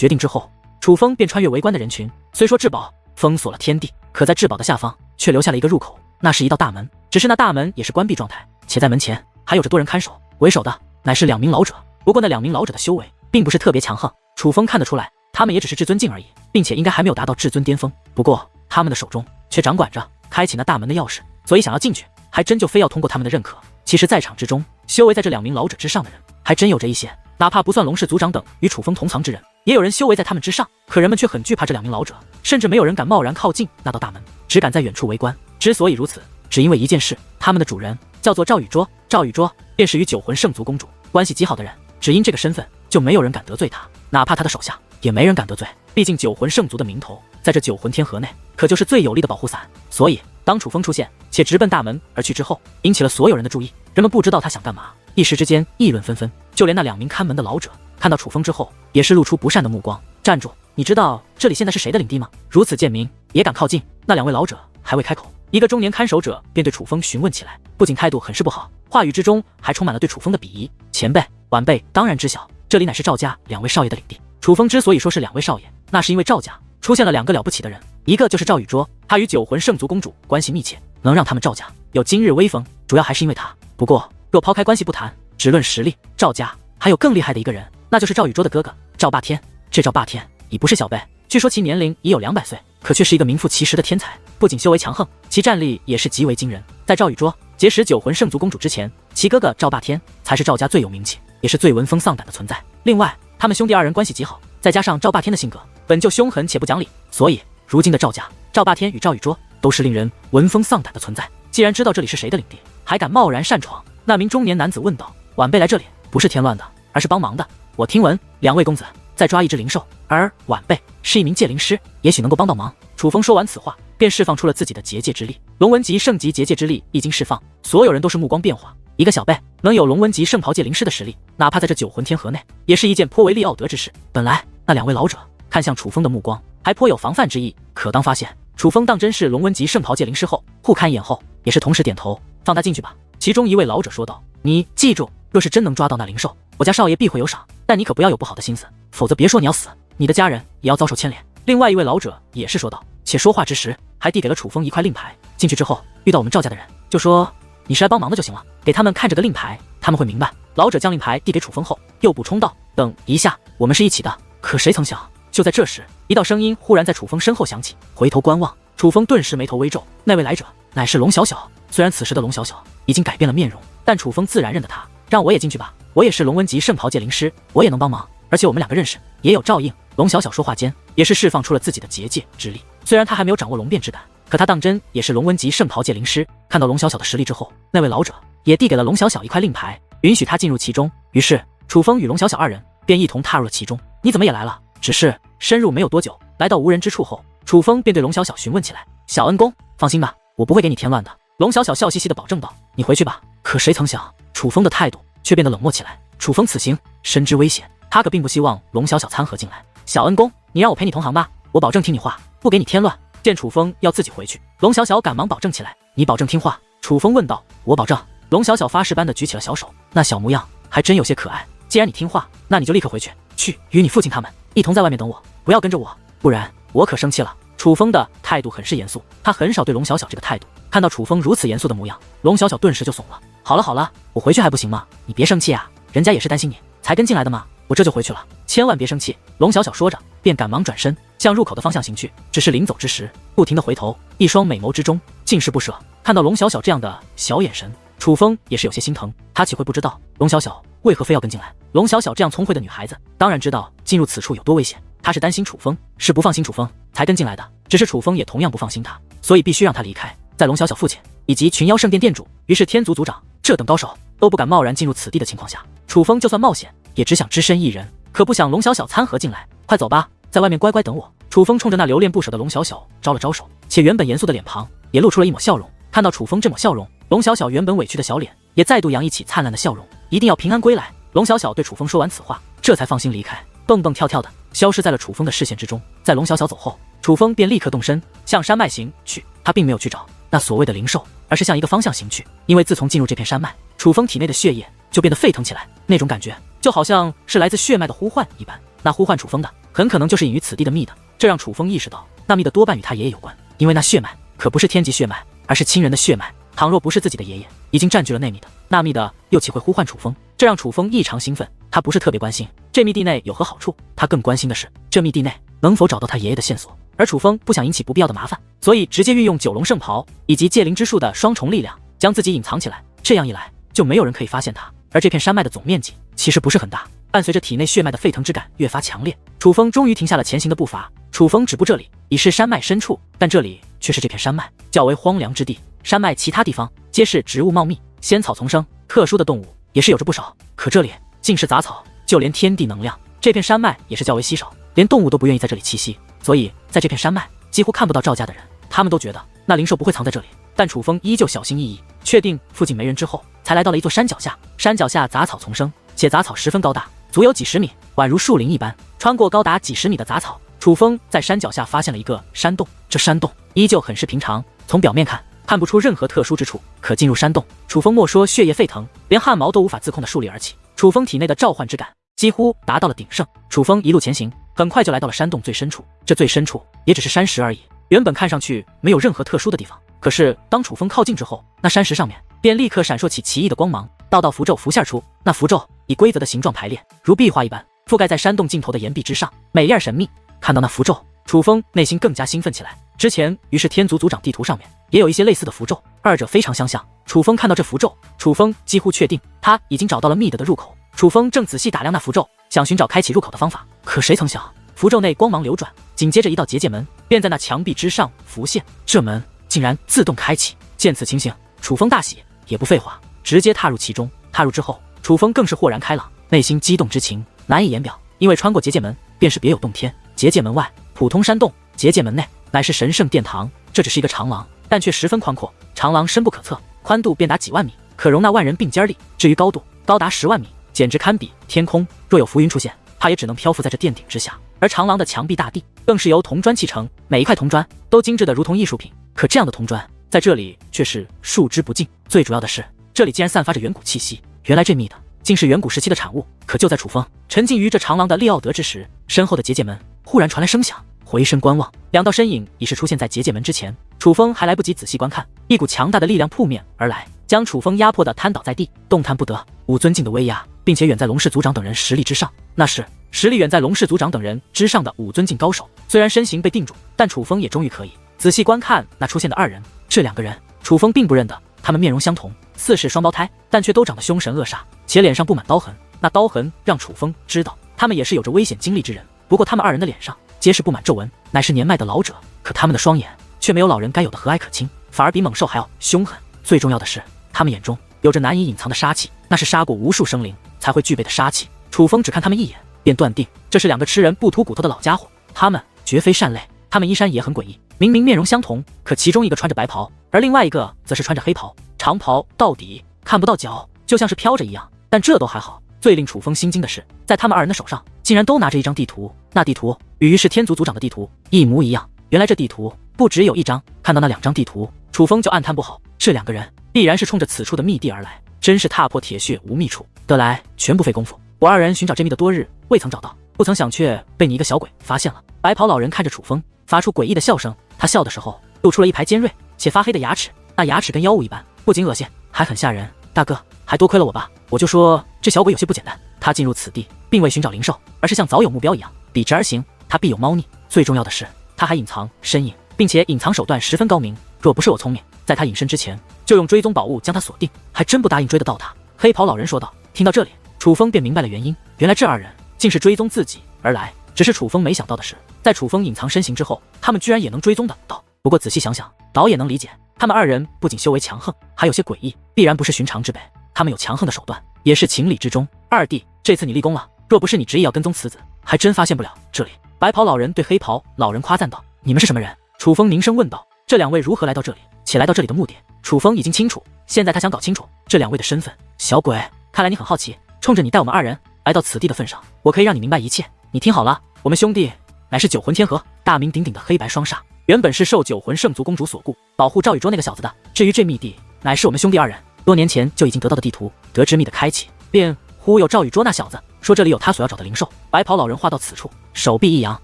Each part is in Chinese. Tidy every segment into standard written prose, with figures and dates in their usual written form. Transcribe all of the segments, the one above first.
决定之后，楚风便穿越围观的人群。虽说至宝封锁了天地，可在至宝的下方却留下了一个入口，那是一道大门。只是那大门也是关闭状态，且在门前还有着多人看守，为首的乃是2名老者。不过那2名老者的修为并不是特别强横，楚风看得出来，他们也只是至尊境而已，并且应该还没有达到至尊巅峰。不过他们的手中却掌管着开启那大门的钥匙，所以想要进去，还真就非要通过他们的认可。其实在场之中，修为在这2名老者之上的人还真有着一些，哪怕不算龙氏族长等与楚风同层之人，也有人修为在他们之上。可人们却很惧怕这2名老者，甚至没有人敢贸然靠近那道大门，只敢在远处围观。之所以如此，只因为一件事，他们的主人叫做赵雨卓，赵雨卓便是与九魂圣族公主关系极好的人，只因这个身份，就没有人敢得罪他，哪怕他的手下也没人敢得罪。毕竟九魂圣族的名头在这九魂天河内可就是最有力的保护伞。所以当楚风出现且直奔大门而去之后，引起了所有人的注意。人们不知道他想干嘛，一时之间议论纷纷。就连那2名看门的老者看到楚风之后，也是露出不善的目光。站住！你知道这里现在是谁的领地吗？如此贱民也敢靠近？那2位老者还未开口，一个中年看守者便对楚风询问起来，不仅态度很是不好，话语之中还充满了对楚风的鄙夷。前辈晚辈当然知晓，这里乃是赵家2位少爷的领地。楚风之所以说是2位少爷，那是因为赵家出现了2个了不起的人，一个就是赵雨卓，他与九魂圣族公主关系密切，能让他们赵家有今日威风，主要还是因为他。不过若抛开关系不谈，只论实力，赵家还有更厉害的一个人，那就是赵雨卓的哥哥赵霸天。这赵霸天已不是小辈，据说其年龄已有200岁，可却是一个名副其实的天才，不仅修为强横，其战力也是极为惊人。在赵雨卓结识九魂圣族公主之前，其哥哥赵霸天才是赵家最有名气，也是最闻风丧胆的存在。另外他们兄弟2人关系极好，再加上赵霸天的性格本就凶狠且不讲理，所以如今的赵家，赵霸天与赵雨卓都是令人闻风丧胆的存在。既然知道这里是谁的领地，还敢贸然擅闯？那名中年男子问道。晚辈来这里不是添乱的，而是帮忙的。我听闻2位公子在抓一只灵兽，而晚辈是一名界灵师，也许能够帮到忙。楚风说完此话，便释放出了自己的结界之力。龙纹级圣级结界之力一经释放，所有人都是目光变化。一个小辈能有龙纹级圣袍界灵师的实力，哪怕在这九魂天河内，也是一件颇为利奥德之事。本来那2位老者看向楚风的目光还颇有防范之意，可当发现楚风当真是龙纹级圣袍界灵师后，互看一眼后，也是同时点头，放他进去吧。其中一位老者说道：你记住，若是真能抓到那灵兽，我家少爷必会有赏，但你可不要有不好的心思，否则别说你要死，你的家人也要遭受牵连。另外一位老者也是说道，且说话之时还递给了楚风一块令牌。进去之后遇到我们赵家的人，就说你是来帮忙的就行了，给他们看这个令牌，他们会明白。老者将令牌递给楚风后，又补充道：等一下，我们是一起的。可谁曾想，就在这时，一道声音忽然在楚风身后响起。回头观望，楚风顿时眉头微皱，那位来者乃是龙小小。虽然此时的龙小小已经改变了面容，但楚风自然认得他。让我也进去吧，我也是龙纹级圣袍界灵师，我也能帮忙，而且我们2个认识，也有照应。龙小小说话间也是释放出了自己的结界之力。虽然他还没有掌握龙变之感，可他当真也是龙纹级圣袍界灵师。看到龙小小的实力之后，那位老者也递给了龙小小一块令牌，允许他进入其中。于是楚风与龙小小2人便一同踏入了其中。你怎么也来了？只是深入没有多久，来到无人之处后，楚风便对龙小小询问起来。小恩公，放心吧，我不会给你添乱的。龙小小笑嘻嘻地保证道。你回去吧。可谁曾想，楚风的态度却变得冷漠起来。楚风此行深知危险，他可并不希望龙小小掺和进来。小恩公，你让我陪你同行吧，我保证听你话，不给你添乱。见楚风要自己回去，龙小小赶忙保证起来。你保证听话？楚风问道。我保证。龙小小发誓般的举起了小手，那小模样还真有些可爱。既然你听话，那你就立刻回去，去与你父亲他们一同在外面等我，不要跟着我，不然我可生气了。楚风的态度很是严肃，他很少对龙小小这个态度。看到楚风如此严肃的模样，龙小小顿时就怂了。好了好了，我回去还不行吗？你别生气啊，人家也是担心你才跟进来的嘛，我这就回去了，千万别生气。龙小小说着，便赶忙转身向入口的方向行去。只是临走之时，不停地回头，一双美眸之中尽是不舍。看到龙小小这样的小眼神，楚风也是有些心疼。他岂会不知道龙小小为何非要跟进来？龙小小这样聪慧的女孩子，当然知道进入此处有多危险。他是担心楚风，是不放心楚风才跟进来的。只是楚风也同样不放心他，所以必须让他离开。在龙小小父亲以及群妖圣殿殿主，于是天族族长这等高手都不敢贸然进入此地的情况下，楚风就算冒险也只想只身一人。可不想龙小小掺和进来。快走吧，在外面乖乖等我。楚风冲着那留恋不舍的龙小小招了招手，且原本严肃的脸庞也露出了一抹笑容。看到楚风这抹笑容，龙小小原本委屈的小脸也再度洋溢起灿烂的笑容。一定要平安归来。龙小小对楚风说完此话，这才放心离开，蹦蹦跳跳的消失在了楚风的视线之中。在龙小小走后，楚风便立刻动身向山脉行去。他并没有去找那所谓的灵兽，而是向一个方向行去。因为自从进入这片山脉，楚风体内的血液就变得沸腾起来，那种感觉就好像是来自血脉的呼唤一般。那呼唤楚风的很可能就是隐于此地的密的，这让楚风意识到那密的多半与他爷爷有关，因为那血脉可不是天级血脉，而是亲人的血脉。倘若不是自己的爷爷已经占据了那密的，那密的又岂会呼唤楚风？这让楚风异常兴奋。他不是特别关心这密地内有何好处，他更关心的是这密地内能否找到他爷爷的线索。而楚风不想引起不必要的麻烦，所以直接运用九龙圣袍以及戒灵之术的双重力量，将自己隐藏起来。这样一来，就没有人可以发现他。而这片山脉的总面积其实不是很大，伴随着体内血脉的沸腾之感越发强烈，楚风终于停下了前行的步伐。楚风止步这里已是山脉深处，但这里却是这片山脉较为荒凉之地。山脉其他地方皆是植物茂密，仙草丛生，特殊的动物也是有着不少，可这里尽是杂草，就连天地能量，这片山脉也是较为稀少，连动物都不愿意在这里栖息，所以在这片山脉几乎看不到赵家的人。他们都觉得那灵兽不会藏在这里，但楚风依旧小心翼翼，确定附近没人之后，才来到了一座山脚下。山脚下杂草丛生，且杂草十分高大，足有几十米，宛如树林一般。穿过高达几十米的杂草，楚风在山脚下发现了一个山洞。这山洞依旧很是平常，从表面看不出任何特殊之处。可进入山洞，楚风莫说血液沸腾，连汗毛都无法自控地竖立而起。楚风体内的召唤之感几乎达到了鼎盛。楚风一路前行，很快就来到了山洞最深处。这最深处也只是山石而已，原本看上去没有任何特殊的地方。可是当楚风靠近之后，那山石上面便立刻闪烁起奇异的光芒，道道符咒浮现出。那符咒以规则的形状排列，如壁画一般，覆盖在山洞尽头的岩壁之上，美艳神秘。看到那符咒，楚风内心更加兴奋起来。之前于是天族族长地图上面也有一些类似的符咒，二者非常相像。楚风看到这符咒，楚风几乎确定他已经找到了密德的入口。楚风正仔细打量那符咒，想寻找开启入口的方法。可谁曾想，符咒内光芒流转，紧接着一道结界门便在那墙壁之上浮现，这门竟然自动开启。见此情形，楚风大喜，也不废话，直接踏入其中。踏入之后，楚风更是豁然开朗，内心激动之情难以言表。因为穿过结界门，便是别有洞天。结界门外普通山洞，结界门内乃是神圣殿堂。这只是一个长廊，但却十分宽阔，长廊深不可测，宽度便达几万米，可容纳万人并肩立。至于高度，高达10万米，简直堪比天空。若有浮云出现，它也只能漂浮在这殿顶之下。而长廊的墙壁大地更是由铜砖砌成，每一块铜砖都精致的如同艺术品。可这样的铜砖在这里却是数之不尽。最主要的是，这里竟然散发着远古气息。原来这密的竟是远古时期的产物。可就在楚风沉浸于这长廊的利奥德之时，身后的结界门忽然传来声响。回身观望，两道身影已是出现在结界门之前。楚风还来不及仔细观看，一股强大的力量扑面而来，将楚风压迫的瘫倒在地，动弹不得。武尊境的威压，并且远在龙氏族长等人实力之上，那是实力远在龙氏族长等人之上的武尊境高手。虽然身形被定住，但楚风也终于可以仔细观看那出现的二人。这两个人楚风并不认得，他们面容相同，似是双胞胎，但却都长得凶神恶煞，且脸上布满刀痕。那刀痕让楚风知道他们也是有着危险经历之人。不过他们二人的脸上皆是布满皱纹，乃是年迈的老者。可他们的双眼却没有老人该有的和蔼可亲，反而比猛兽还要凶狠。最重要的是，他们眼中有着难以隐藏的杀气，那是杀过无数生灵才会具备的杀气。楚风只看他们一眼，便断定这是两个吃人不吐骨头的老家伙，他们绝非善类。他们衣衫也很诡异，明明面容相同，可其中一个穿着白袍，而另外一个则是穿着黑袍，长袍到底看不到脚，就像是飘着一样。但这都还好，最令楚风心惊的是，在他们二人的手上竟然都拿着一张地图。那地图与于是天族族长的地图一模一样。原来这地图不只有一张。看到那两张地图，楚风就暗叹不好，这两个人必然是冲着此处的密地而来，真是踏破铁血无觅处，得来全不费功夫。我二人寻找这密的多日，未曾找到，不曾想却被你一个小鬼发现了。白袍老人看着楚风，发出诡异的笑声，他笑的时候露出了一排尖锐且发黑的牙齿，那牙齿跟妖物一般，不仅恶心，还很吓人。大哥，还多亏了我吧，我就说这小鬼有些不简单。他进入此地并未寻找灵兽，而是像早有目标一样笔直而行，他必有猫腻。最重要的是，他还隐藏身影，并且隐藏手段十分高明。若不是我聪明，在他隐身之前就用追踪宝物将他锁定，还真不答应追得到他。黑袍老人说道。听到这里，楚风便明白了原因，原来这二人竟是追踪自己而来。只是楚风没想到的是，在楚风隐藏身形之后，他们居然也能追踪得到。不过仔细想想，倒也能理解，他们二人不仅修为强横，还有些诡异，必然不是寻常之辈。他们有强横的手段，也是情理之中。二弟，这次你立功了，若不是你执意要跟踪此子，还真发现不了这里。白袍老人对黑袍老人夸赞道。你们是什么人？楚风凝声问道。这两位如何来到这里，且来到这里的目的，楚风已经清楚，现在他想搞清楚这两位的身份。小鬼，看来你很好奇，冲着你带我们二人来到此地的份上，我可以让你明白一切。你听好了，我们兄弟乃是九魂天河，大名鼎鼎的黑白双煞，原本是受九魂圣族公主所雇，保护赵宇卓那个小子的。至于这密地，乃是我们兄弟二人多年前就已经得到的地图，得知密的开启，便忽悠赵宇卓那小子说这里有他所要找的灵兽。白袍老人话到此处，手臂一扬，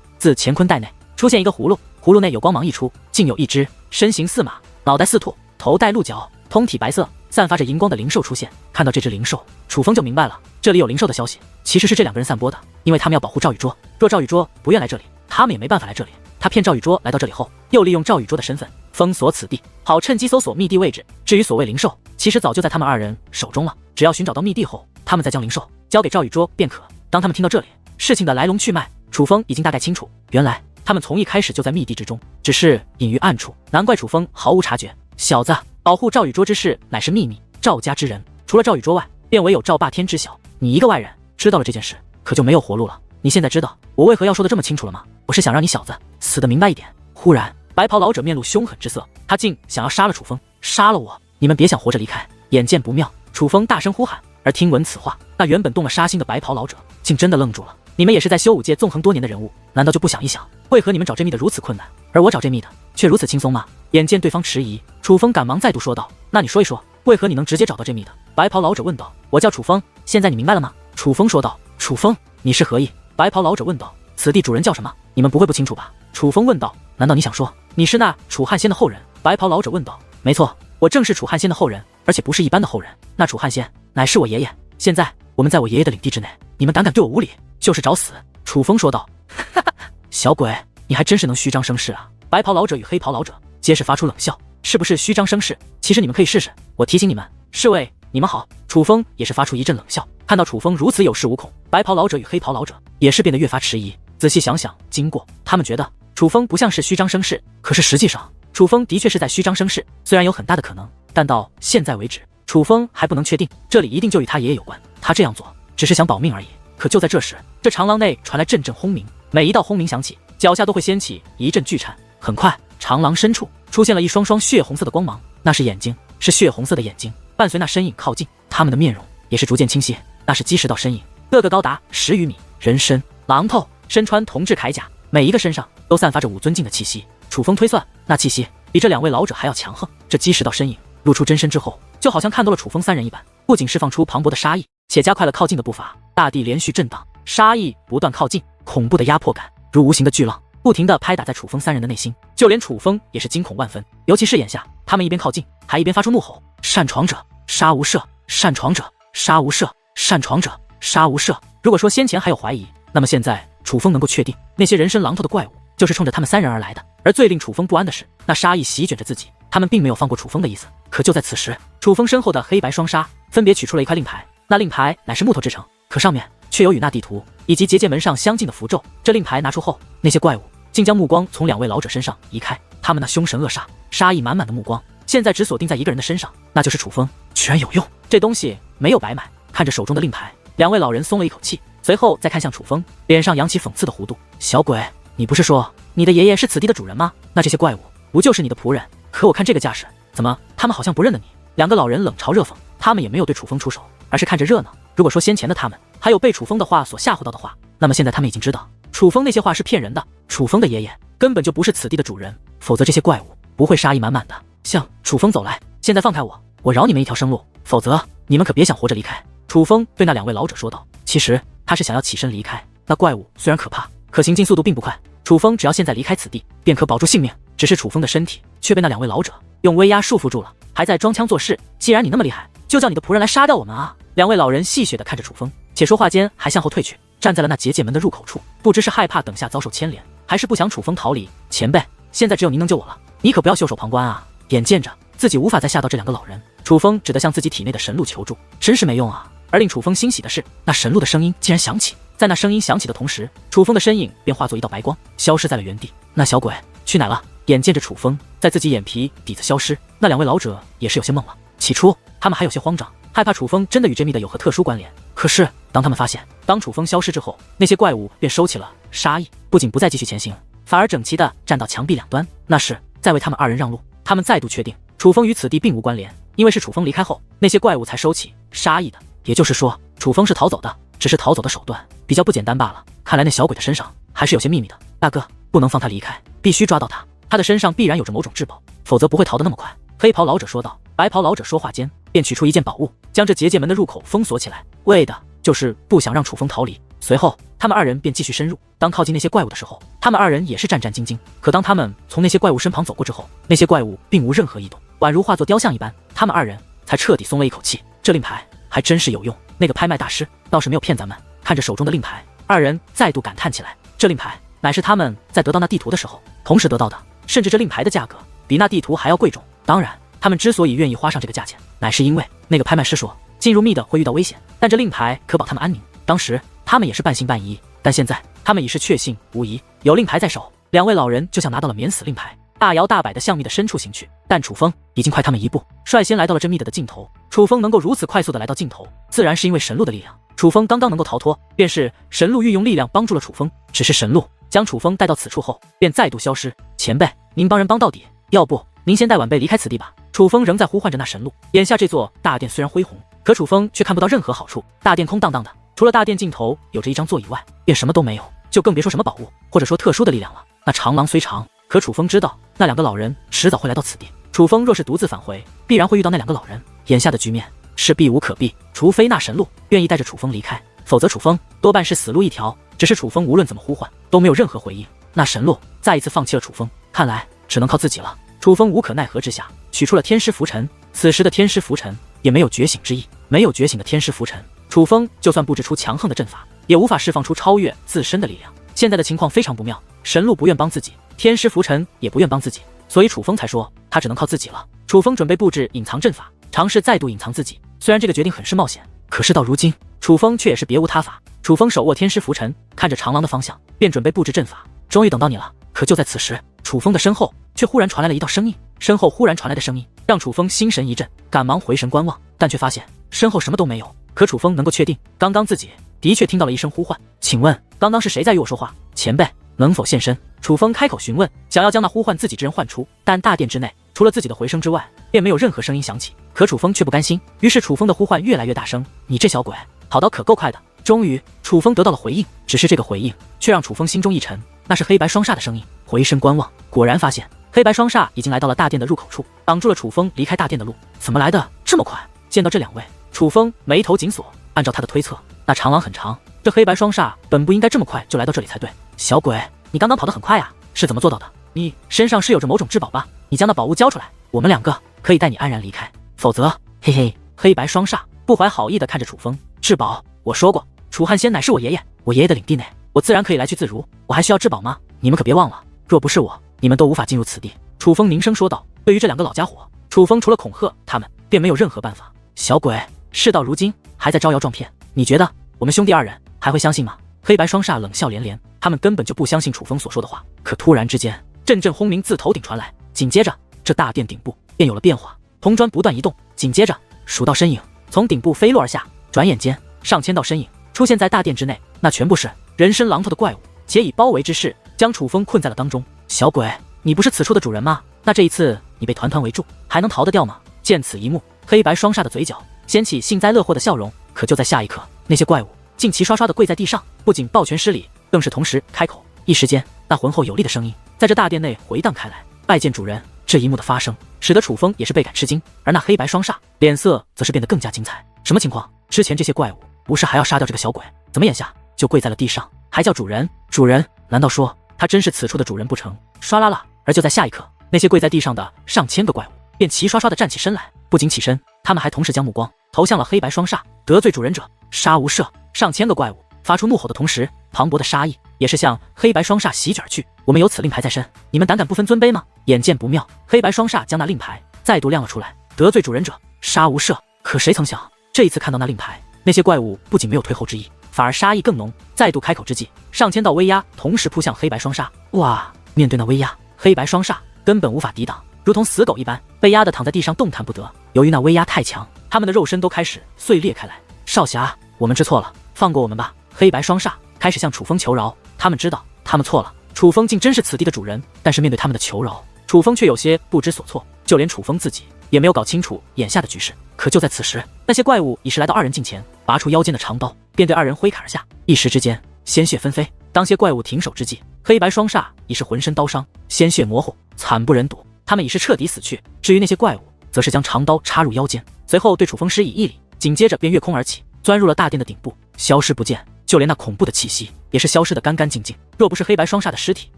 自乾坤袋内出现一个葫芦，葫芦内有光芒溢出，竟有一只身形似马、脑袋似兔、头戴鹿角、通体白色、散发着荧光的灵兽出现。看到这只灵兽，楚风就明白了，这里有灵兽的消息其实是这两个人散播的，因为他们要保护赵宇卓。若赵宇卓不愿来这里，他们也没办法来这里。他骗赵宇卓来到这里后，又利用赵宇卓的身份封锁此地，好趁机搜索密地位置。至于所谓灵兽，其实早就在他们二人手中了，只要寻找到密地后，他们再将灵兽交给赵宇卓便可。当他们听到这里，事情的来龙去脉，楚风已经大概清楚。原来他们从一开始就在密地之中，只是隐于暗处，难怪楚风毫无察觉。小子，保护赵宇卓之事乃是秘密，赵家之人除了赵宇卓外，便唯有赵霸天知晓。你一个外人知道了这件事，可就没有活路了。你现在知道我为何要说的这么清楚了吗？我是想让你小子死得明白一点。忽然，白袍老者面露凶狠之色，他竟想要杀了楚风，杀了我！你们别想活着离开！眼见不妙，楚风大声呼喊。而听闻此话，那原本动了杀心的白袍老者竟真的愣住了。你们也是在修武界纵横多年的人物，难道就不想一想，为何你们找这密的如此困难，而我找这密的却如此轻松吗？眼见对方迟疑，楚风赶忙再度说道：“那你说一说，为何你能直接找到这密的？”白袍老者问道：“我叫楚风，现在你明白了吗？”楚风说道：“楚风，你是何意？”白袍老者问道：“此地主人叫什么？你们不会不清楚吧？”楚风问道：“难道你想说你是那楚汉仙的后人？”白袍老者问道：“没错，我正是楚汉仙的后人，而且不是一般的后人。那楚汉仙乃是我爷爷，现在我们在我爷爷的领地之内，你们胆敢对我无礼，就是找死！”楚风说道：“哈哈，小鬼，你还真是能虚张声势啊！”白袍老者与黑袍老者皆是发出冷笑：“是不是虚张声势？其实你们可以试试。我提醒你们，侍卫，你们好。”楚风也是发出一阵冷笑，看到楚风如此有恃无恐，白袍老者与黑袍老者也是变得越发迟疑。仔细想想经过，他们觉得楚风不像是虚张声势，可是实际上楚风的确是在虚张声势，虽然有很大的可能，但到现在为止，楚风还不能确定这里一定就与他爷爷有关。他这样做只是想保命而已。可就在这时，这长廊内传来阵阵轰鸣，每一道轰鸣响起，脚下都会掀起一阵巨颤。很快，长廊深处出现了一双双血红色的光芒，那是眼睛，是血红色的眼睛。伴随那身影靠近，他们的面容也是逐渐清晰，那是基石道身影，个个高达10余米，人身狼头，身穿铜制铠甲，每一个身上都散发着武尊境的气息。楚风推算，那气息比这两位老者还要强横。这基石道身影露出真身之后，就好像看到了楚风三人一般，不仅释放出磅礴的杀意，且加快了靠近的步伐。大地连续震荡，杀意不断靠近，恐怖的压迫感如无形的巨浪，不停地拍打在楚风三人的内心。就连楚风也是惊恐万分，尤其是眼下，他们一边靠近，还一边发出怒吼：“擅闯者，杀无赦！擅闯者，杀无赦！擅闯者，杀无赦！”如果说先前还有怀疑，那么现在楚风能够确定，那些人身狼头的怪物就是冲着他们三人而来的。而最令楚风不安的是，那杀意席卷着自己，他们并没有放过楚风的意思。可就在此时，楚风身后的黑白双杀分别取出了一块令牌，那令牌乃是木头制成，可上面却有与那地图以及结界门上相近的符咒。这令牌拿出后，那些怪物竟将目光从两位老者身上移开，他们那凶神恶煞、杀意满满的目光，现在只锁定在一个人的身上，那就是楚风。居然有用，这东西没有白买。看着手中的令牌，两位老人松了一口气，随后再看向楚风，脸上扬起讽刺的弧度：“小鬼，你不是说你的爷爷是此地的主人吗？那这些怪物不就是你的仆人？可我看这个架势，怎么他们好像不认得你？”两个老人冷嘲热讽，他们也没有对楚风出手，而是看着热闹。如果说先前的他们还有被楚风的话所吓唬到的话，那么现在他们已经知道楚风那些话是骗人的，楚风的爷爷根本就不是此地的主人，否则这些怪物不会杀意满满的向楚风走来。现在放开我，我饶你们一条生路，否则你们可别想活着离开。楚风对那两位老者说道。其实他是想要起身离开，那怪物虽然可怕，可行进速度并不快，楚风只要现在离开此地，便可保住性命。只是楚风的身体却被那两位老者用威压束缚住了，还在装腔作势。既然你那么厉害，就叫你的仆人来杀掉我们啊！两位老人戏谑地看着楚风，且说话间还向后退去，站在了那结界门的入口处，不知是害怕等下遭受牵连，还是不想楚风逃离。前辈，现在只有您能救我了，你可不要袖手旁观啊！眼见着自己无法再吓到这两个老人，楚风只得向自己体内的神路求助，真是没用啊！而令楚风欣喜的是，那神路的声音竟然响起，在那声音响起的同时，楚风的身影便化作一道白光，消失在了原地。那小鬼去哪了？眼见着楚风在自己眼皮底子消失，那两位老者也是有些懵了。起初他们还有些慌张，害怕楚风真的与这密的有何特殊关联。可是当他们发现，当楚风消失之后，那些怪物便收起了杀意，不仅不再继续前行，反而整齐地站到墙壁两端，那是在为他们二人让路。他们再度确定楚风与此地并无关联，因为是楚风离开后，那些怪物才收起杀意的。也就是说，楚风是逃走的，只是逃走的手段比较不简单罢了。看来那小鬼的身上还是有些秘密的。大哥，不能放他离开，必须抓到他，他的身上必然有着某种至宝，否则不会逃得那么快。黑袍老者说道。白袍老者说话间便取出一件宝物，将这结界门的入口封锁起来。为的就是不想让楚风逃离。随后，他们二人便继续深入。当靠近那些怪物的时候，他们二人也是战战兢兢。可当他们从那些怪物身旁走过之后，那些怪物并无任何异动，宛如化作雕像一般。他们二人才彻底松了一口气。这令牌还真是有用，那个拍卖大师倒是没有骗咱们。看着手中的令牌，二人再度感叹起来。这令牌乃是他们在得到那地图的时候同时得到的，甚至这令牌的价格比那地图还要贵重。当然，他们之所以愿意花上这个价钱，乃是因为那个拍卖师说进入密的会遇到危险，但这令牌可保他们安宁。当时他们也是半信半疑，但现在他们已是确信无疑。有令牌在手，两位老人就像拿到了免死令牌，大摇大摆地向密的深处行去。但楚风已经快他们一步，率先来到了这密的尽头。楚风能够如此快速地来到尽头，自然是因为神鹿的力量。楚风刚刚能够逃脱，便是神鹿运用力量帮助了楚风。只是神鹿将楚风带到此处后，便再度消失。前辈，您帮人帮到底，要不您先带晚辈离开此地吧。楚风仍在呼唤着那神鹿。眼下这座大殿虽然恢宏，可楚风却看不到任何好处。大殿空荡荡的，除了大殿尽头有着一张座以外，便什么都没有，就更别说什么宝物或者说特殊的力量了。那长廊虽长，可楚风知道那两个老人迟早会来到此地。楚风若是独自返回，必然会遇到那两个老人。眼下的局面是避无可避，除非那神鹿愿意带着楚风离开，否则楚风多半是死路一条。只是楚风无论怎么呼唤都没有任何回应。那神鹿再一次放弃了楚风，看来只能靠自己了。楚风无可奈何之下取出了天师拂尘。此时的天师拂尘也没有觉醒之意，没有觉醒的天师拂尘，楚风就算布置出强横的阵法，也无法释放出超越自身的力量。现在的情况非常不妙，神鹿不愿帮自己，天师拂尘也不愿帮自己，所以楚风才说他只能靠自己了。楚风准备布置隐藏阵法，尝试再度隐藏自己。虽然这个决定很是冒险，可是到如今楚风却也是别无他法。楚风手握天师拂尘，看着长廊的方向，便准备布置阵法。终于等到你了。可就在此时，楚风的身后却忽然传来了一道声音。身后忽然传来的声音让楚风心神一震，赶忙回神观望，但却发现身后什么都没有。可楚风能够确定，刚刚自己的确听到了一声呼唤。请问刚刚是谁在与我说话？前辈能否现身？楚风开口询问，想要将那呼唤自己之人唤出，但大殿之内除了自己的回声之外，便没有任何声音响起。可楚风却不甘心，于是楚风的呼唤越来越大声。你这小鬼跑得可够快的。终于楚风得到了回应，只是这个回应却让楚风心中一沉，那是黑白双煞的声音。回身观望，果然发现黑白双煞已经来到了大殿的入口处，挡住了楚风离开大殿的路。怎么来的这么快？见到这两位，楚风眉头紧锁。按照他的推测，那长廊很长，这黑白双煞本不应该这么快就来到这里才对。小鬼，你刚刚跑得很快啊，是怎么做到的？你身上是有着某种至宝吧？你将那宝物交出来，我们两个可以带你安然离开，否则，嘿嘿。黑白双煞不怀好意地看着楚风。至宝，我说过，楚汉仙乃是我爷爷，我爷爷的领地内，我自然可以来去自如，我还需要至宝吗？你们可别忘了，若不是我，你们都无法进入此地。楚风凝声说道。对于这两个老家伙，楚风除了恐吓他们，便没有任何办法。小鬼，事到如今还在招摇撞骗，你觉得我们兄弟二人还会相信吗？黑白双煞冷笑连连，他们根本就不相信楚风所说的话。可突然之间，阵阵轰鸣自头顶传来，紧接着这大殿顶部便有了变化，铜砖不断移动，紧接着数道身影从顶部飞落而下，转眼间上千道身影出现在大殿之内，那全部是人身狼头的怪物，且以包围之势将楚风困在了当中。小鬼，你不是此处的主人吗？那这一次你被团团围住，还能逃得掉吗？见此一幕，黑白双煞的嘴角掀起幸灾乐祸的笑容。可就在下一刻，那些怪物竟齐刷刷地跪在地上，不仅抱拳施礼，更是同时开口。一时间，那浑厚有力的声音在这大殿内回荡开来。拜见主人。这一幕的发生使得楚风也是倍感吃惊，而那黑白双煞脸色则是变得更加精彩。什么情况？之前这些怪物不是还要杀掉这个小鬼，怎么眼下就跪在了地上，还叫主人？主人？难道说他真是此处的主人不成？唰啦啦！而就在下一刻，那些跪在地上的上千个怪物便齐刷刷地站起身来，不仅起身，他们还同时将目光投向了黑白双煞。得罪主人者，杀无赦！上千个怪物发出怒吼的同时，磅礴的杀意也是向黑白双煞席卷而去。我们有此令牌在身，你们胆敢不分尊卑吗？眼见不妙，黑白双煞将那令牌再度亮了出来。得罪主人者，杀无赦！可谁曾想，这一次看到那令牌，那些怪物不仅没有退后之意，反而杀意更浓。再度开口之际，上千道威压同时扑向黑白双煞。哇！面对那威压，黑白双煞根本无法抵挡，如同死狗一般被压得躺在地上动弹不得。由于那威压太强，他们的肉身都开始碎裂开来。少侠，我们知错了，放过我们吧！黑白双煞开始向楚风求饶，他们知道他们错了，楚风竟真是此地的主人。但是面对他们的求饶，楚风却有些不知所措，就连楚风自己也没有搞清楚眼下的局势。可就在此时，那些怪物已是来到二人近前，拔出腰间的长刀，便对二人挥砍而下。一时之间，鲜血纷飞。当些怪物停手之际，黑白双煞已是浑身刀伤，鲜血模糊，惨不忍睹。他们已是彻底死去。至于那些怪物，则是将长刀插入腰间，随后对楚风施以一礼，紧接着便跃空而起，钻入了大殿的顶部。消失不见，就连那恐怖的气息也是消失得干干净净。若不是黑白双煞的尸体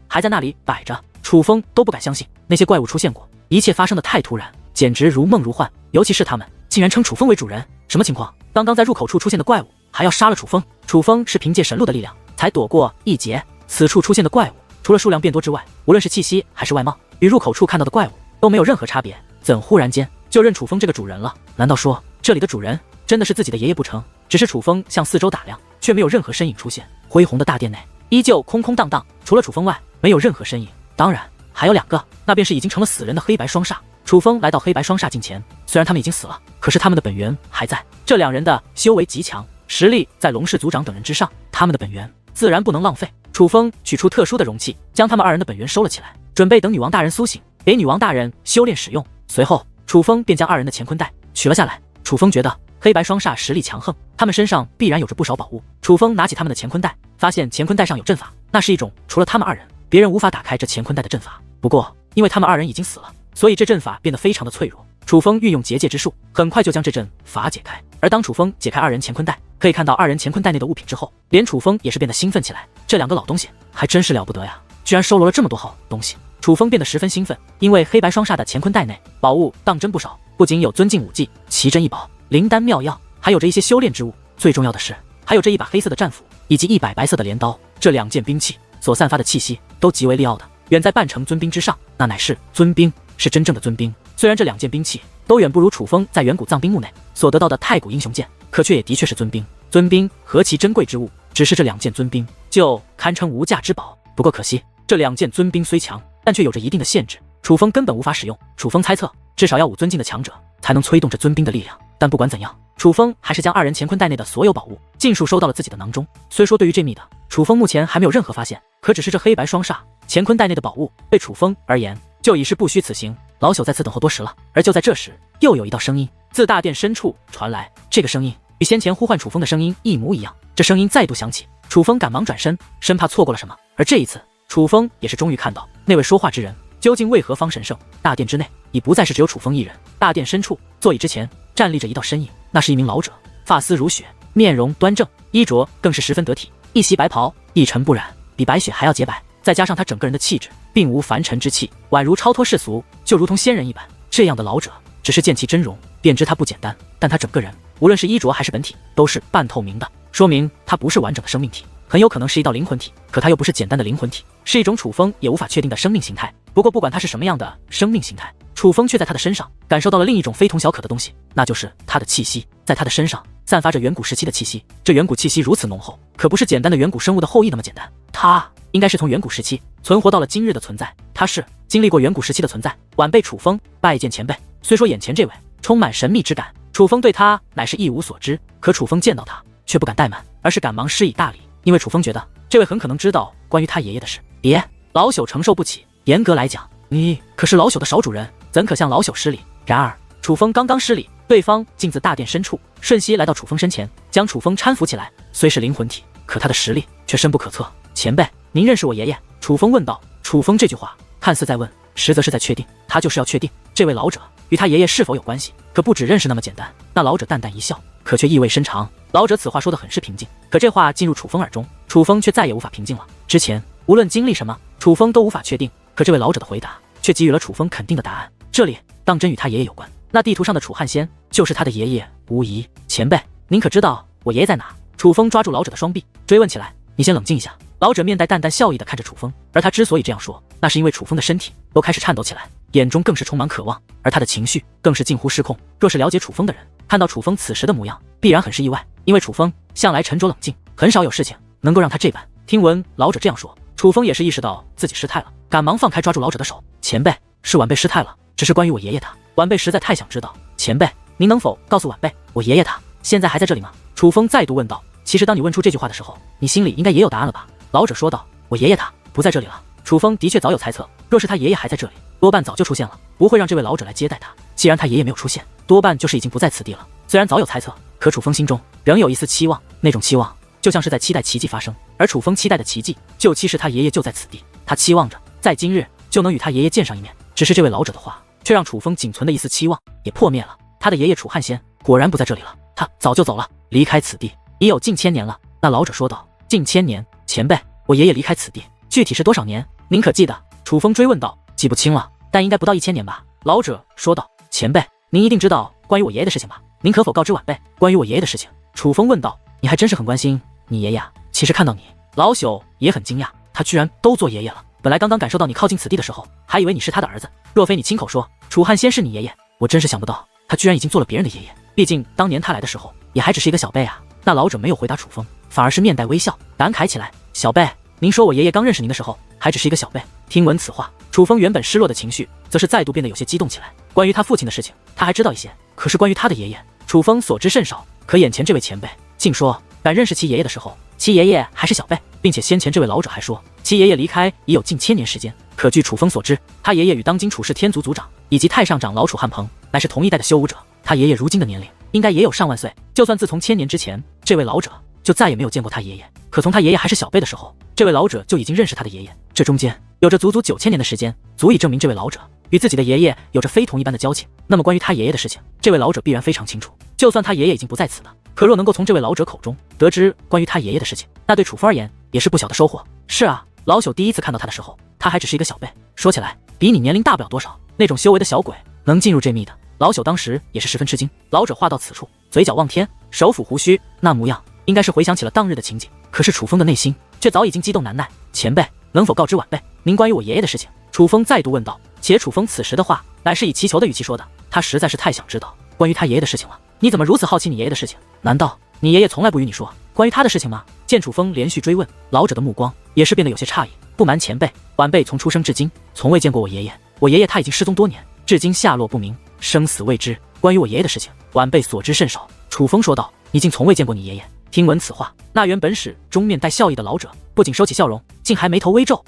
还在那里摆着，楚风都不敢相信那些怪物出现过。一切发生的太突然，简直如梦如幻。尤其是他们竟然称楚风为主人，什么情况？刚刚在入口处出现的怪物还要杀了楚风，楚风是凭借神路的力量才躲过一劫。此处出现的怪物，除了数量变多之外，无论是气息还是外貌，与入口处看到的怪物都没有任何差别。怎忽然间就认楚风这个主人了？难道说这里的主人真的是自己的爷爷不成？只是楚风向四周打量，却没有任何身影出现。恢宏的大殿内依旧空空荡荡，除了楚风外，没有任何身影。当然还有两个，那便是已经成了死人的黑白双煞。楚风来到黑白双煞近前，虽然他们已经死了，可是他们的本源还在。这两人的修为极强，实力在龙氏族长等人之上，他们的本源自然不能浪费。楚风取出特殊的容器，将他们二人的本源收了起来，准备等女王大人苏醒，给女王大人修炼使用。随后楚风便将二人的乾坤袋取了下来。楚风觉得黑白双煞实力强横，他们身上必然有着不少宝物。楚风拿起他们的乾坤袋，发现乾坤袋上有阵法，那是一种除了他们二人别人无法打开这乾坤袋的阵法。不过因为他们二人已经死了，所以这阵法变得非常的脆弱。楚风运用结界之术，很快就将这阵法解开。而当楚风解开二人乾坤袋，可以看到二人乾坤袋内的物品之后，连楚风也是变得兴奋起来。这两个老东西还真是了不得呀，居然收罗了这么多好东西。楚风变得十分兴奋，因为黑白双煞的乾坤袋内宝物当真不少，不仅有尊敬武技、奇珍异宝、灵丹妙药，还有着一些修炼之物。最重要的是，还有这一把黑色的战斧以及100白色的镰刀。这两件兵器所散发的气息都极为厉傲的，远在半成尊兵之上，那乃是尊兵，是真正的尊兵。虽然这两件兵器都远不如楚风在远古藏兵墓内所得到的太古英雄剑，可却也的确是尊兵。尊兵何其珍贵之物，只是这两件尊兵就堪称无价之宝。不过可惜，这两件尊兵虽强，但却有着一定的限制，楚风根本无法使用。楚风猜测，至少要5尊境的强者才能催动这尊兵的力量。但不管怎样，楚风还是将二人乾坤袋内的所有宝物尽数收到了自己的囊中。虽说对于这秘的，楚风目前还没有任何发现，可只是这黑白双煞乾坤袋内的宝物，对楚风而言就已是不虚此行。老朽在此等候多时了。而就在这时，又有一道声音自大殿深处传来，这个声音与先前呼唤楚风的声音一模一样。这声音再度响起，楚风赶忙转身，生怕错过了什么。而这一次，楚风也是终于看到那位说话之人究竟为何方神圣。大殿之内已不再是只有楚风一人，大殿深处座椅之前站立着一道身影，那是一名老者，发丝如雪，面容端正，衣着更是十分得体，一袭白袍，一尘不染，比白雪还要洁白。再加上他整个人的气质，并无凡尘之气，宛如超脱世俗，就如同仙人一般。这样的老者，只是见其真容便知他不简单。但他整个人，无论是衣着还是本体，都是半透明的，说明他不是完整的生命体，很有可能是一道灵魂体。可他又不是简单的灵魂体，是一种楚风也无法确定的生命形态。不过不管他是什么样的生命形态，楚风却在他的身上感受到了另一种非同小可的东西，那就是他的气息。在他的身上散发着远古时期的气息，这远古气息如此浓厚，可不是简单的远古生物的后裔那么简单，他应该是从远古时期存活到了今日的存在。他是经历过远古时期的存在，晚辈楚风拜见前辈。虽说眼前这位充满神秘之感，楚风对他乃是一无所知，可楚风见到他却不敢怠慢，而是赶忙施以大礼，因为楚风觉得这位很可能知道关于他爷爷的事。爷，老朽承受不起。严格来讲，你可是老朽的少主人，怎可向老朽失礼？然而楚风刚刚失礼，对方竟自大殿深处瞬息来到楚风身前，将楚风搀扶起来。虽是灵魂体，可他的实力却深不可测。前辈，您认识我爷爷？楚风问道。楚风这句话看似在问，实则是在确定，他就是要确定这位老者与他爷爷是否有关系。可不只认识那么简单。那老者淡淡一笑，可却意味深长。老者此话说得很是平静，可这话进入楚风耳中，楚风却再也无法平静了。之前无论经历什么，楚风都无法确定，可这位老者的回答却给予了楚风肯定的答案。这里当真与他爷爷有关，那地图上的楚汉仙就是他的爷爷无疑。前辈，您可知道我爷爷在哪？楚风抓住老者的双臂，追问起来。你先冷静一下。老者面带淡淡笑意地看着楚风，而他之所以这样说，那是因为楚风的身体都开始颤抖起来，眼中更是充满渴望，而他的情绪更是近乎失控。若是了解楚风的人，看到楚风此时的模样，必然很是意外，因为楚风向来沉着冷静，很少有事情能够让他这般。听闻老者这样说，楚风也是意识到自己失态了，赶忙放开抓住老者的手。前辈，是晚辈失态了，只是关于我爷爷他，晚辈实在太想知道。前辈，您能否告诉晚辈，我爷爷他现在还在这里吗？楚风再度问道。其实当你问出这句话的时候，你心里应该也有答案了吧？老者说道。我爷爷他不在这里了。楚风的确早有猜测，若是他爷爷还在这里，多半早就出现了，不会让这位老者来接待他。既然他爷爷没有出现，多半就是已经不在此地了。虽然早有猜测，可楚风心中仍有一丝期望，那种期望就像是在期待奇迹发生，而楚风期待的奇迹就期是他爷爷就在此地，他期望着在今日就能与他爷爷见上一面。只是这位老者的话却让楚风仅存的一丝期望也破灭了。他的爷爷楚汉仙果然不在这里了，他早就走了，离开此地。已有近千年了。那老者说道。近千年，前辈，我爷爷离开此地，具体是多少年？您可记得？楚风追问道。记不清了，但应该不到1000年吧。老者说道。前辈，您一定知道关于我爷爷的事情吧？您可否告知晚辈关于我爷爷的事情？楚风问道。你还真是很关心你爷爷啊。其实看到你，老朽也很惊讶，他居然都做爷爷了。本来刚刚感受到你靠近此地的时候，还以为你是他的儿子。若非你亲口说楚汉仙是你爷爷，我真是想不到他居然已经做了别人的爷爷。毕竟当年他来的时候，也还只是一个小辈啊。那老者没有回答楚风，反而是面带微笑，感慨起来。小辈，您说我爷爷刚认识您的时候，还只是一个小辈。听闻此话，楚风原本失落的情绪，则是再度变得有些激动起来。关于他父亲的事情，他还知道一些，可是关于他的爷爷，楚风所知甚少。可眼前这位前辈，竟说敢认识其爷爷的时候，其爷爷还是小辈，并且先前这位老者还说，其爷爷离开已有近千年时间。可据楚风所知，他爷爷与当今楚氏天族族长以及太上长老楚汉鹏，乃是同一代的修武者。他爷爷如今的年龄，应该也有上万岁。就算自从千年之前，这位老者就再也没有见过他爷爷，可从他爷爷还是小辈的时候，这位老者就已经认识他的爷爷。这中间有着足足9000年的时间，足以证明这位老者与自己的爷爷有着非同一般的交情。那么关于他爷爷的事情，这位老者必然非常清楚。就算他爷爷已经不在此了，可若能够从这位老者口中得知关于他爷爷的事情，那对楚风而言也是不小的收获。是啊，老朽第一次看到他的时候，他还只是一个小辈，说起来比你年龄大不了多少，那种修为的小鬼能进入这密的，老朽当时也是十分吃惊。老者话到此处，嘴角望天，手抚胡须，那模样应该是回想起了当日的情景。可是楚风的内心却早已经激动难耐。前辈，能否告知晚辈您关于我爷爷的事情？楚风再度问道。且楚风此时的话乃是以祈求的语气说的，他实在是太想知道关于他爷爷的事情了。你怎么如此好奇你爷爷的事情？难道你爷爷从来不与你说关于他的事情吗？见楚风连续追问，老者的目光也是变得有些诧异。不瞒前辈，晚辈从出生至今从未见过我爷爷。我爷爷他已经失踪多年，至今下落不明，生死未知。关于我爷爷的事情，晚辈所知甚少。楚风说道。你竟从未见过你爷爷？听闻此话，那原本是中面带笑意的老者不仅收起笑容，竟还眉头微皱。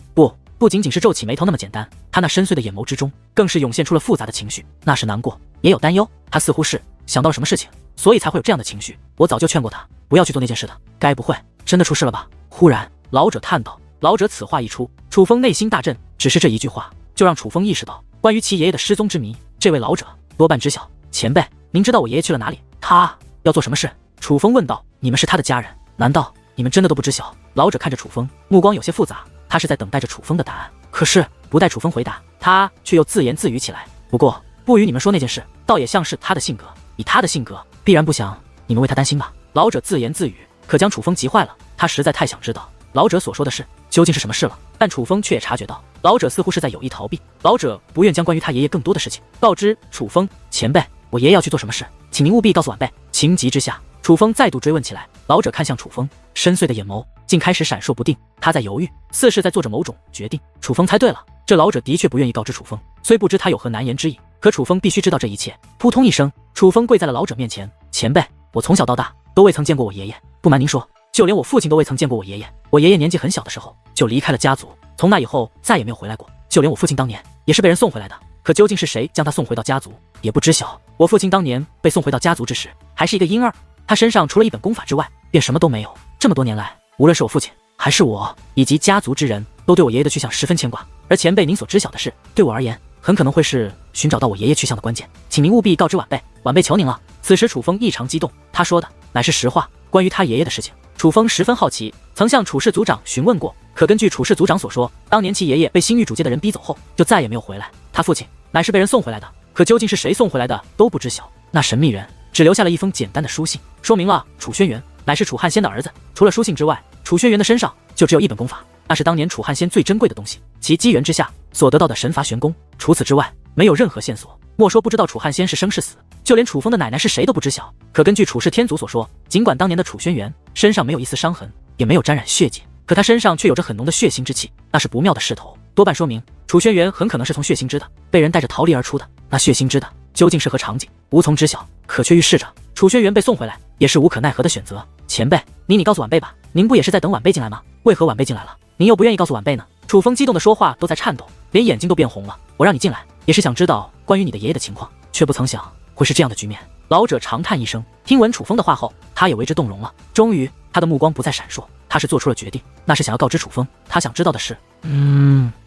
不仅仅是皱起眉头那么简单，他那深邃的眼眸之中更是涌现出了复杂的情绪，那是难过，也有担忧。他似乎是想到了什么事情，所以才会有这样的情绪。我早就劝过他不要去做那件事的，该不会真的出事了吧？忽然老者叹道。老者此话一出，楚风内心大震，只是这一句话就让楚风意识到关于其爷爷的失踪之谜，这位老者多半知晓。前辈，您知道我爷爷去了哪里？他要做什么事？楚风问道。你们是他的家人，难道你们真的都不知晓？老者看着楚风，目光有些复杂，他是在等待着楚风的答案。可是不待楚风回答，他却又自言自语起来。不过不与你们说那件事，倒也像是他的性格，以他的性格，必然不想你们为他担心吧？老者自言自语，可将楚风急坏了。他实在太想知道老者所说的事究竟是什么事了，但楚风却也察觉到老者似乎是在有意逃避。老者不愿将关于他爷爷更多的事情告知楚风。前辈，我爷爷要去做什么事，请您务必告诉晚辈。情急之下，楚风再度追问起来。老者看向楚风，深邃的眼眸竟开始闪烁不定，他在犹豫，似是在做着某种决定。楚风猜对了，这老者的确不愿意告知楚风，虽不知他有何难言之隐，可楚风必须知道这一切。扑通一声，楚风跪在了老者面前。前辈，我从小到大都未曾见过我爷爷，不瞒您说，就连我父亲都未曾见过我爷爷。我爷爷年纪很小的时候就离开了家族，从那以后再也没有回来过。就连我父亲当年也是被人送回来的，可究竟是谁将他送回到家族，也不知晓。我父亲当年被送回到家族之时，还是一个婴儿，他身上除了一本功法之外，便什么都没有。这么多年来，无论是我父亲还是我以及家族之人，都对我爷爷的去向十分牵挂。而前辈您所知晓的事，对我而言很可能会是寻找到我爷爷去向的关键，请您务必告知晚辈，晚辈求您了。此时楚风异常激动，他说的乃是实话，关于他爷爷的事情。楚风十分好奇，曾向楚氏族长询问过，可根据楚氏族长所说，当年其爷爷被星域主界的人逼走后，就再也没有回来。他父亲乃是被人送回来的，可究竟是谁送回来的都不知晓。那神秘人只留下了一封简单的书信，说明了楚轩辕乃是楚汉仙的儿子。除了书信之外，楚轩辕的身上就只有一本功法，那是当年楚汉仙最珍贵的东西，其机缘之下所得到的神罚玄功。除此之外，没有任何线索。莫说不知道楚汉仙是生是死，就连楚风的奶奶是谁都不知晓。可根据楚氏天族所说，尽管当年的楚轩辕身上没有一丝伤痕，也没有沾染血迹，可他身上却有着很浓的血腥之气，那是不妙的势头，多半说明楚轩辕很可能是从血腥之的被人带着逃离而出的。那血腥之的究竟是何场景，无从知晓，可却预示着楚轩辕被送回来也是无可奈何的选择。前辈，你告诉晚辈吧，您不也是在等晚辈进来吗？为何晚辈进来了，您又不愿意告诉晚辈呢？楚风激动的说话都在颤抖，连眼睛都变红了。我让你进来也是想知道关于你的爷爷的情况，却不曾想会是这样的局面。老者长叹一声，听闻楚风的话后，他也为之动容了。终于他的目光不再闪烁，他是做出了决定，那是想要告知楚风他想知道的事。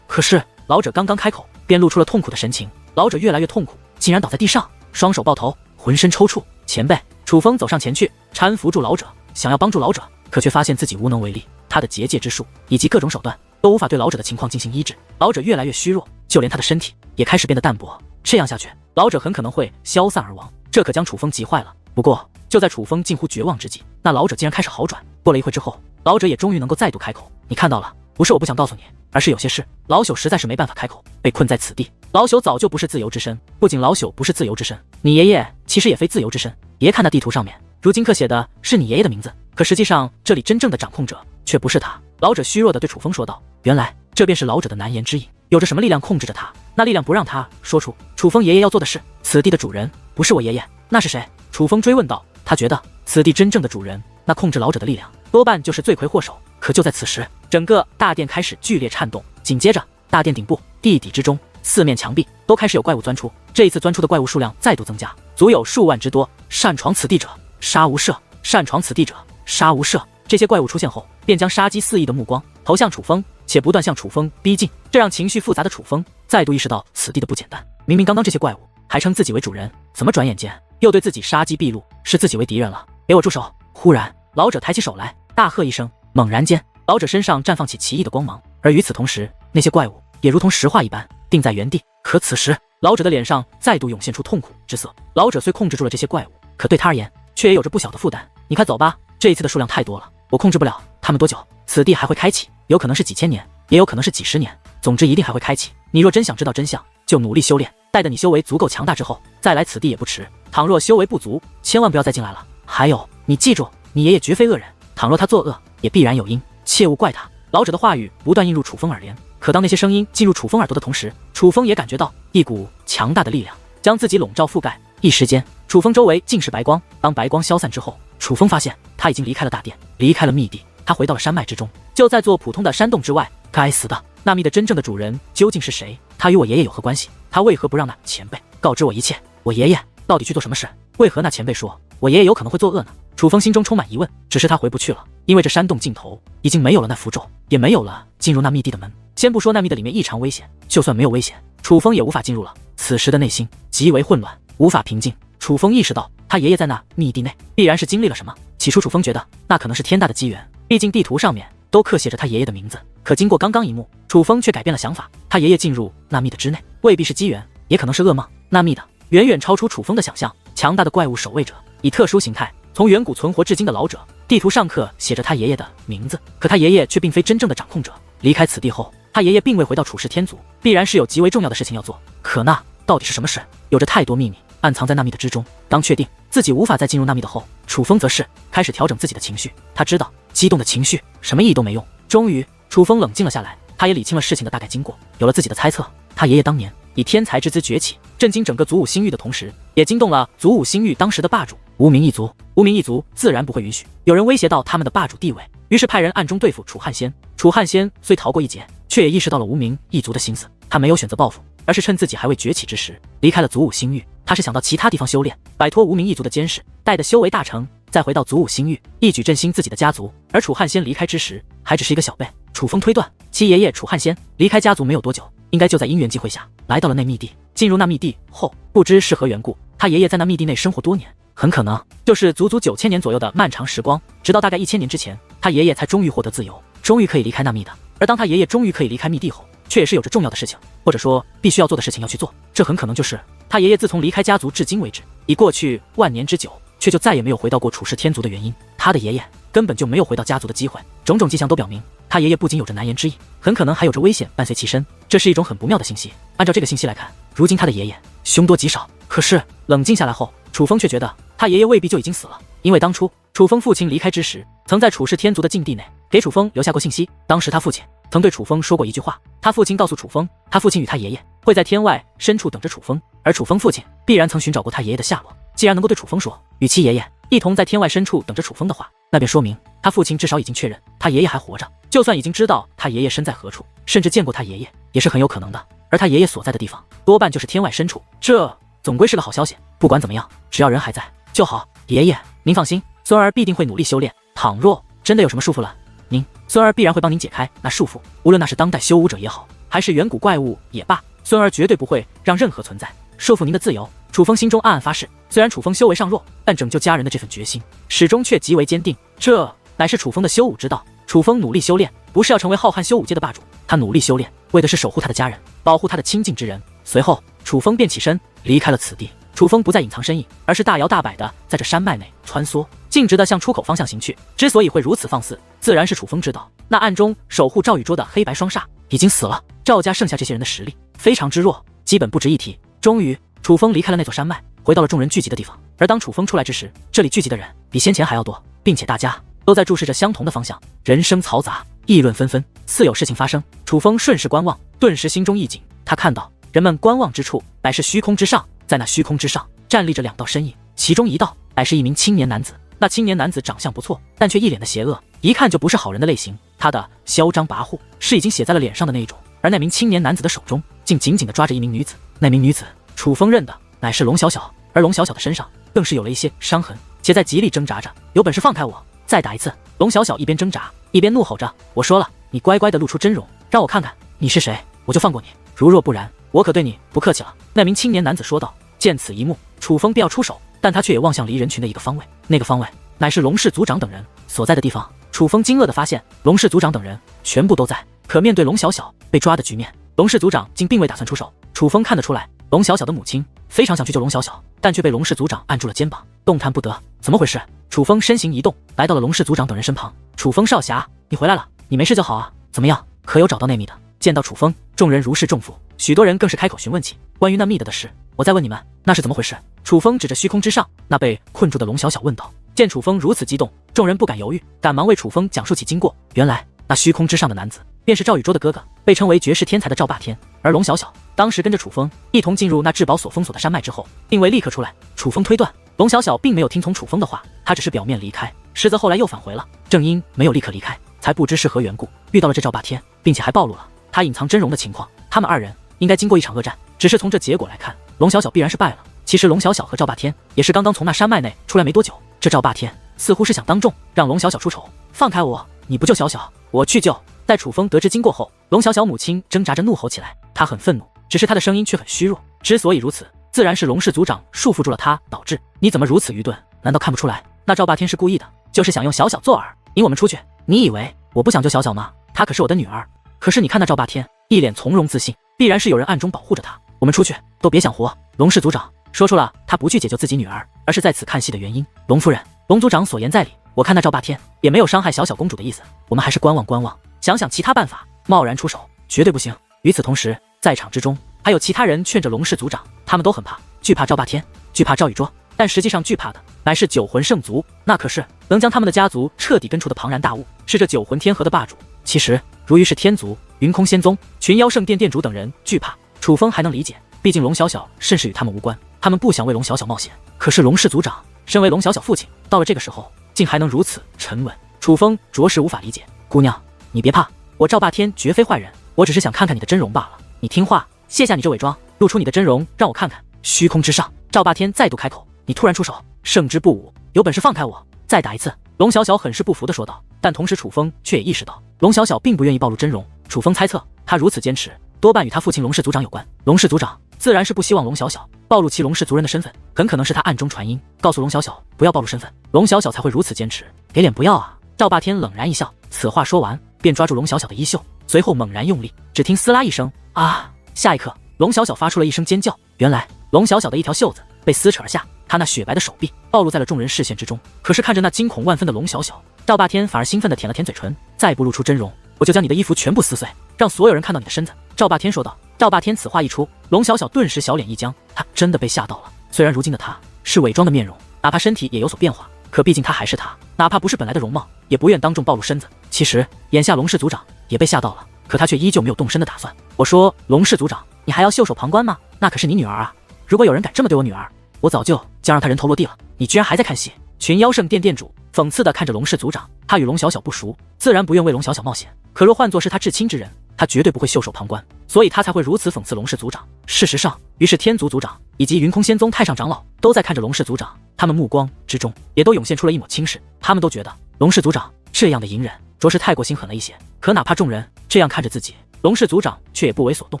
可是老者刚刚开口，便露出了痛苦的神情。老者越来越痛苦，竟然倒在地上，双手抱头，浑身抽搐。前辈，楚风走上前去，搀扶住老者，想要帮助老者，可却发现自己无能为力。他的结界之术以及各种手段都无法对老者的情况进行医治，老者越来越虚弱，就连他的身体也开始变得淡薄。这样下去，老者很可能会消散而亡，这可将楚风急坏了。不过，就在楚风近乎绝望之际，那老者竟然开始好转。过了一会之后，老者也终于能够再度开口：“你看到了，不是我不想告诉你，而是有些事老朽实在是没办法开口，被困在此地。老朽早就不是自由之身，不仅老朽不是自由之身，你爷爷其实也非自由之身。别看那地图上面如今刻写的是你爷爷的名字，可实际上这里真正的掌控者却不是他。”老者虚弱地对楚风说道：“原来这便是老者的难言之隐，有着什么力量控制着他？那力量不让他说出楚风爷爷要做的事。此地的主人不是我爷爷，那是谁？”楚风追问道。他觉得此地真正的主人，那控制老者的力量多半就是罪魁祸首。可就在此时，整个大殿开始剧烈颤动，紧接着大殿顶部、地底之中、四面墙壁都开始有怪物钻出。这一次钻出的怪物数量再度增加，足有数万之多。擅闯此地者，杀无赦！擅闯此地者，杀无赦！这些怪物出现后，便将杀机四溢的目光投向楚风，且不断向楚风逼近，这让情绪复杂的楚风再度意识到此地的不简单。明明刚刚这些怪物还称自己为主人，怎么转眼间又对自己杀机毕露，视自己为敌人了？给我住手！忽然，老者抬起手来，大喝一声。猛然间，老者身上绽放起奇异的光芒，而与此同时，那些怪物也如同石化一般定在原地。可此时，老者的脸上再度涌现出痛苦之色。老者虽控制住了这些怪物，可对他而言却也有着不小的负担。你快走吧，这一次的数量太多了，我控制不了他们多久。此地还会开启，有可能是几千年，也有可能是几十年，总之一定还会开启。你若真想知道真相，就努力修炼，待得你修为足够强大之后，再来此地也不迟。倘若修为不足，千万不要再进来了。还有，你记住，你爷爷绝非恶人，倘若他作恶，也必然有因，切勿怪他。老者的话语不断映入楚风耳帘，可当那些声音进入楚风耳朵的同时，楚风也感觉到一股强大的力量将自己笼罩覆盖。一时间，楚风周围尽是白光。当白光消散之后，楚风发现他已经离开了大殿，离开了密地，他回到了山脉之中，就在做普通的山洞之外。该死的，那密的真正的主人究竟是谁？他与我爷爷有何关系？他为何不让那前辈告知我一切？我爷爷到底去做什么事？为何那前辈说我爷爷有可能会作恶呢？楚风心中充满疑问，只是他回不去了，因为这山洞尽头已经没有了那符咒，也没有了进入那密地的门。先不说那密的里面异常危险，就算没有危险，楚风也无法进入了。此时的内心极为混乱，无法平静。楚风意识到他爷爷在那密地内必然是经历了什么。起初楚风觉得那可能是天大的机缘，毕竟地图上面都刻写着他爷爷的名字。可经过刚刚一幕，楚风却改变了想法，他爷爷进入那密的之内未必是机缘，也可能是噩梦。那密的远远超出楚风的想象，强大的怪物守卫者以特殊形态从远古存活至今的老者，地图上刻写着他爷爷的名字，可他爷爷却并非真正的掌控者。离开此地后，他爷爷并未回到楚氏天族，必然是有极为重要的事情要做。可那到底是什么事？有着太多秘密暗藏在那密的之中。当确定自己无法再进入那密的后，楚风则是开始调整自己的情绪。他知道激动的情绪什么意义都没用。终于，楚风冷静了下来，他也理清了事情的大概经过，有了自己的猜测。他爷爷当年以天才之姿崛起，震惊整个祖武星域的同时，也惊动了祖武星域当时的霸主无名一族。无名一族自然不会允许有人威胁到他们的霸主地位，于是派人暗中对付楚汉仙。楚汉仙虽逃过一劫，却也意识到了无名一族的心思，他没有选择报复，而是趁自己还未崛起之时离开了祖武星域。他是想到其他地方修炼，摆脱无名一族的监视，待得修为大成，再回到祖武星域，一举振兴自己的家族。而楚汉仙离开之时，还只是一个小辈。楚风推断，其爷爷楚汉仙离开家族没有多久，应该就在因缘际会下来到了那密地。进入那密地后，不知是何缘故，他爷爷在那密地内生活多年，很可能就是足足9000年左右的漫长时光。直到大概1000年之前，他爷爷才终于获得自由，终于可以离开那密的。而当他爷爷终于可以离开密地后，却也是有着重要的事情，或者说必须要做的事情要去做。这很可能就是他爷爷自从离开家族至今为止，已过去万年之久，却就再也没有回到过楚氏天族的原因。他的爷爷根本就没有回到家族的机会，种种迹象都表明，他爷爷不仅有着难言之隐，很可能还有着危险伴随其身。这是一种很不妙的信息。按照这个信息来看，如今他的爷爷凶多吉少。可是冷静下来后，楚风却觉得他爷爷未必就已经死了，因为当初楚风父亲离开之时，曾在楚氏天族的禁地内给楚风留下过信息。当时他父亲曾对楚风说过一句话，他父亲告诉楚风，他父亲与他爷爷会在天外深处等着楚风，而楚风父亲必然曾寻找过他爷爷的下落。既然能够对楚风说与其爷爷一同在天外深处等着楚风的话，那便说明他父亲至少已经确认他爷爷还活着。就算已经知道他爷爷身在何处，甚至见过他爷爷，也是很有可能的。而他爷爷所在的地方多半就是天外深处，这总归是个好消息。不管怎么样，只要人还在就好。爷爷您放心，孙儿必定会努力修炼，倘若真的有什么束缚了您，孙儿必然会帮您解开那束缚，无论那是当代修武者也好，还是远古怪物也罢，孙儿绝对不会让任何存在束缚您的自由。楚风心中暗暗发誓，虽然楚风修为尚弱，但拯救家人的这份决心始终却极为坚定。这乃是楚风的修武之道。楚风努力修炼，不是要成为浩瀚修武界的霸主，他努力修炼，为的是守护他的家人，保护他的亲近之人。随后，楚风便起身离开了此地。楚风不再隐藏身影，而是大摇大摆的在这山脉内穿梭，径直的向出口方向行去。之所以会如此放肆，自然是楚风知道，那暗中守护赵雨桌的黑白双煞已经死了。赵家剩下这些人的实力非常之弱，基本不值一提。终于，楚风离开了那座山脉，回到了众人聚集的地方。而当楚风出来之时，这里聚集的人比先前还要多，并且大家都在注视着相同的方向，人声嘈杂，议论纷纷，似有事情发生。楚风顺势观望，顿时心中一紧，他看到人们观望之处乃是虚空之上，在那虚空之上站立着两道身影，其中一道乃是一名青年男子。那青年男子长相不错，但却一脸的邪恶，一看就不是好人的类型。他的嚣张跋扈是已经写在了脸上的那一种。而那名青年男子的手中竟紧紧地抓着一名女子，那名女子楚风认的乃是龙小小，而龙小小的身上更是有了一些伤痕，且在极力挣扎着。有本事放开我，再打一次！龙小小一边挣扎一边怒吼着：“我说了，你乖乖地露出真容，让我看看你是谁，我就放过你。如若不然，我可对你不客气了。”那名青年男子说道。见此一幕，楚风便要出手，但他却也望向离人群的一个方位，那个方位乃是龙氏族长等人所在的地方。楚风惊愕地发现，龙氏族长等人全部都在。可面对龙小小被抓的局面，龙氏族长竟并未打算出手。楚风看得出来，龙小小的母亲非常想去救龙小小，但却被龙氏族长按住了肩膀，动弹不得。怎么回事？楚风身形一动，来到了龙氏族长等人身旁。楚风少侠，你回来了，你没事就好啊。怎么样，可有找到那密的？见到楚风，众人如释重负，许多人更是开口询问起关于那密的事。我再问你们，那是怎么回事？楚风指着虚空之上那被困住的龙小小问道。见楚风如此激动，众人不敢犹豫，赶忙为楚风讲述起经过。原来那虚空之上的男子便是赵雨桌的哥哥，被称为绝世天才的赵霸天。而龙小小当时跟着楚风一同进入那至宝所封锁的山脉之后，并未立刻出来。楚风推断，龙小小并没有听从楚风的话，他只是表面离开，实则后来又返回了。正因没有立刻离开，才不知是何缘故遇到了这赵霸天，并且还暴露了他隐藏真容的情况。他们二人应该经过一场恶战，只是从这结果来看，龙小小必然是败了。其实龙小小和赵霸天也是刚刚从那山脉内出来没多久，这赵霸天似乎是想当众让龙小小出丑。放开我，你不救小小，我去救！在楚风得知经过后，龙小小母亲挣扎着怒吼起来，她很愤怒，只是她的声音却很虚弱。之所以如此，自然是龙氏族长束缚住了她，导致。你怎么如此愚钝？难道看不出来？那赵霸天是故意的，就是想用小小做饵，引我们出去。你以为我不想救小小吗？她可是我的女儿。可是你看那赵霸天一脸从容自信，必然是有人暗中保护着她。我们出去都别想活！龙氏族长说出了他不去解救自己女儿，而是在此看戏的原因。龙夫人，龙族长所言在理，我看那赵霸天也没有伤害小小公主的意思，我们还是观望观望，想想其他办法。贸然出手绝对不行。与此同时，在场之中还有其他人劝着龙氏族长，他们都很怕，惧怕赵霸天，惧怕赵雨桌，但实际上惧怕的乃是九魂圣族，那可是能将他们的家族彻底根除的庞然大物，是这九魂天河的霸主。其实如于是天族、云空仙宗、群妖圣殿殿主等人惧怕，楚风还能理解，毕竟龙小小甚是与他们无关，他们不想为龙小小冒险。可是龙氏族长身为龙小小父亲，到了这个时候竟还能如此沉稳，楚风着实无法理解。姑娘，你别怕，我赵霸天绝非坏人，我只是想看看你的真容罢了。你听话，卸下你这伪装，露出你的真容让我看看。虚空之上，赵霸天再度开口，你突然出手，胜之不武，有本事放开我，再打一次！龙小小很是不服地说道。但同时楚风却也意识到，龙小小并不愿意暴露真容。楚风猜测，他如此坚持，多半与他父亲龙氏族长有关。龙氏族长自然是不希望龙小小暴露其龙氏族人的身份，很可能是他暗中传音，告诉龙小小不要暴露身份，龙小小才会如此坚持。给脸不要啊！赵霸天冷然一笑，此话说完，便抓住龙小小的衣袖，随后猛然用力，只听撕拉一声，啊！下一刻，龙小小发出了一声尖叫。原来龙小小的一条袖子被撕扯而下，他那雪白的手臂暴露在了众人视线之中。可是看着那惊恐万分的龙小小，赵霸天反而兴奋地舔了舔嘴唇，再不露出真容，我就将你的衣服全部撕碎，让所有人看到你的身子。赵霸天说道。赵霸天此话一出，龙小小顿时小脸一僵，他真的被吓到了。虽然如今的他是伪装的面容，哪怕身体也有所变化，可毕竟他还是他，哪怕不是本来的容貌，也不愿当众暴露身子。其实眼下龙氏族长也被吓到了，可他却依旧没有动身的打算。我说，龙氏族长，你还要袖手旁观吗？那可是你女儿啊！如果有人敢这么对我女儿，我早就将让他人头落地了。你居然还在看戏！群妖圣殿殿主讽刺地看着龙氏族长，他与龙小小不熟，自然不愿为龙小小冒险。可若换作是他至亲之人，他绝对不会袖手旁观，所以他才会如此讽刺龙氏族长。事实上，于是天族族长以及云空仙宗太上长老都在看着龙氏族长，他们目光之中也都涌现出了一抹轻视。他们都觉得龙氏族长这样的隐忍着实太过心狠了一些。可哪怕众人这样看着自己，龙氏族长却也不为所动。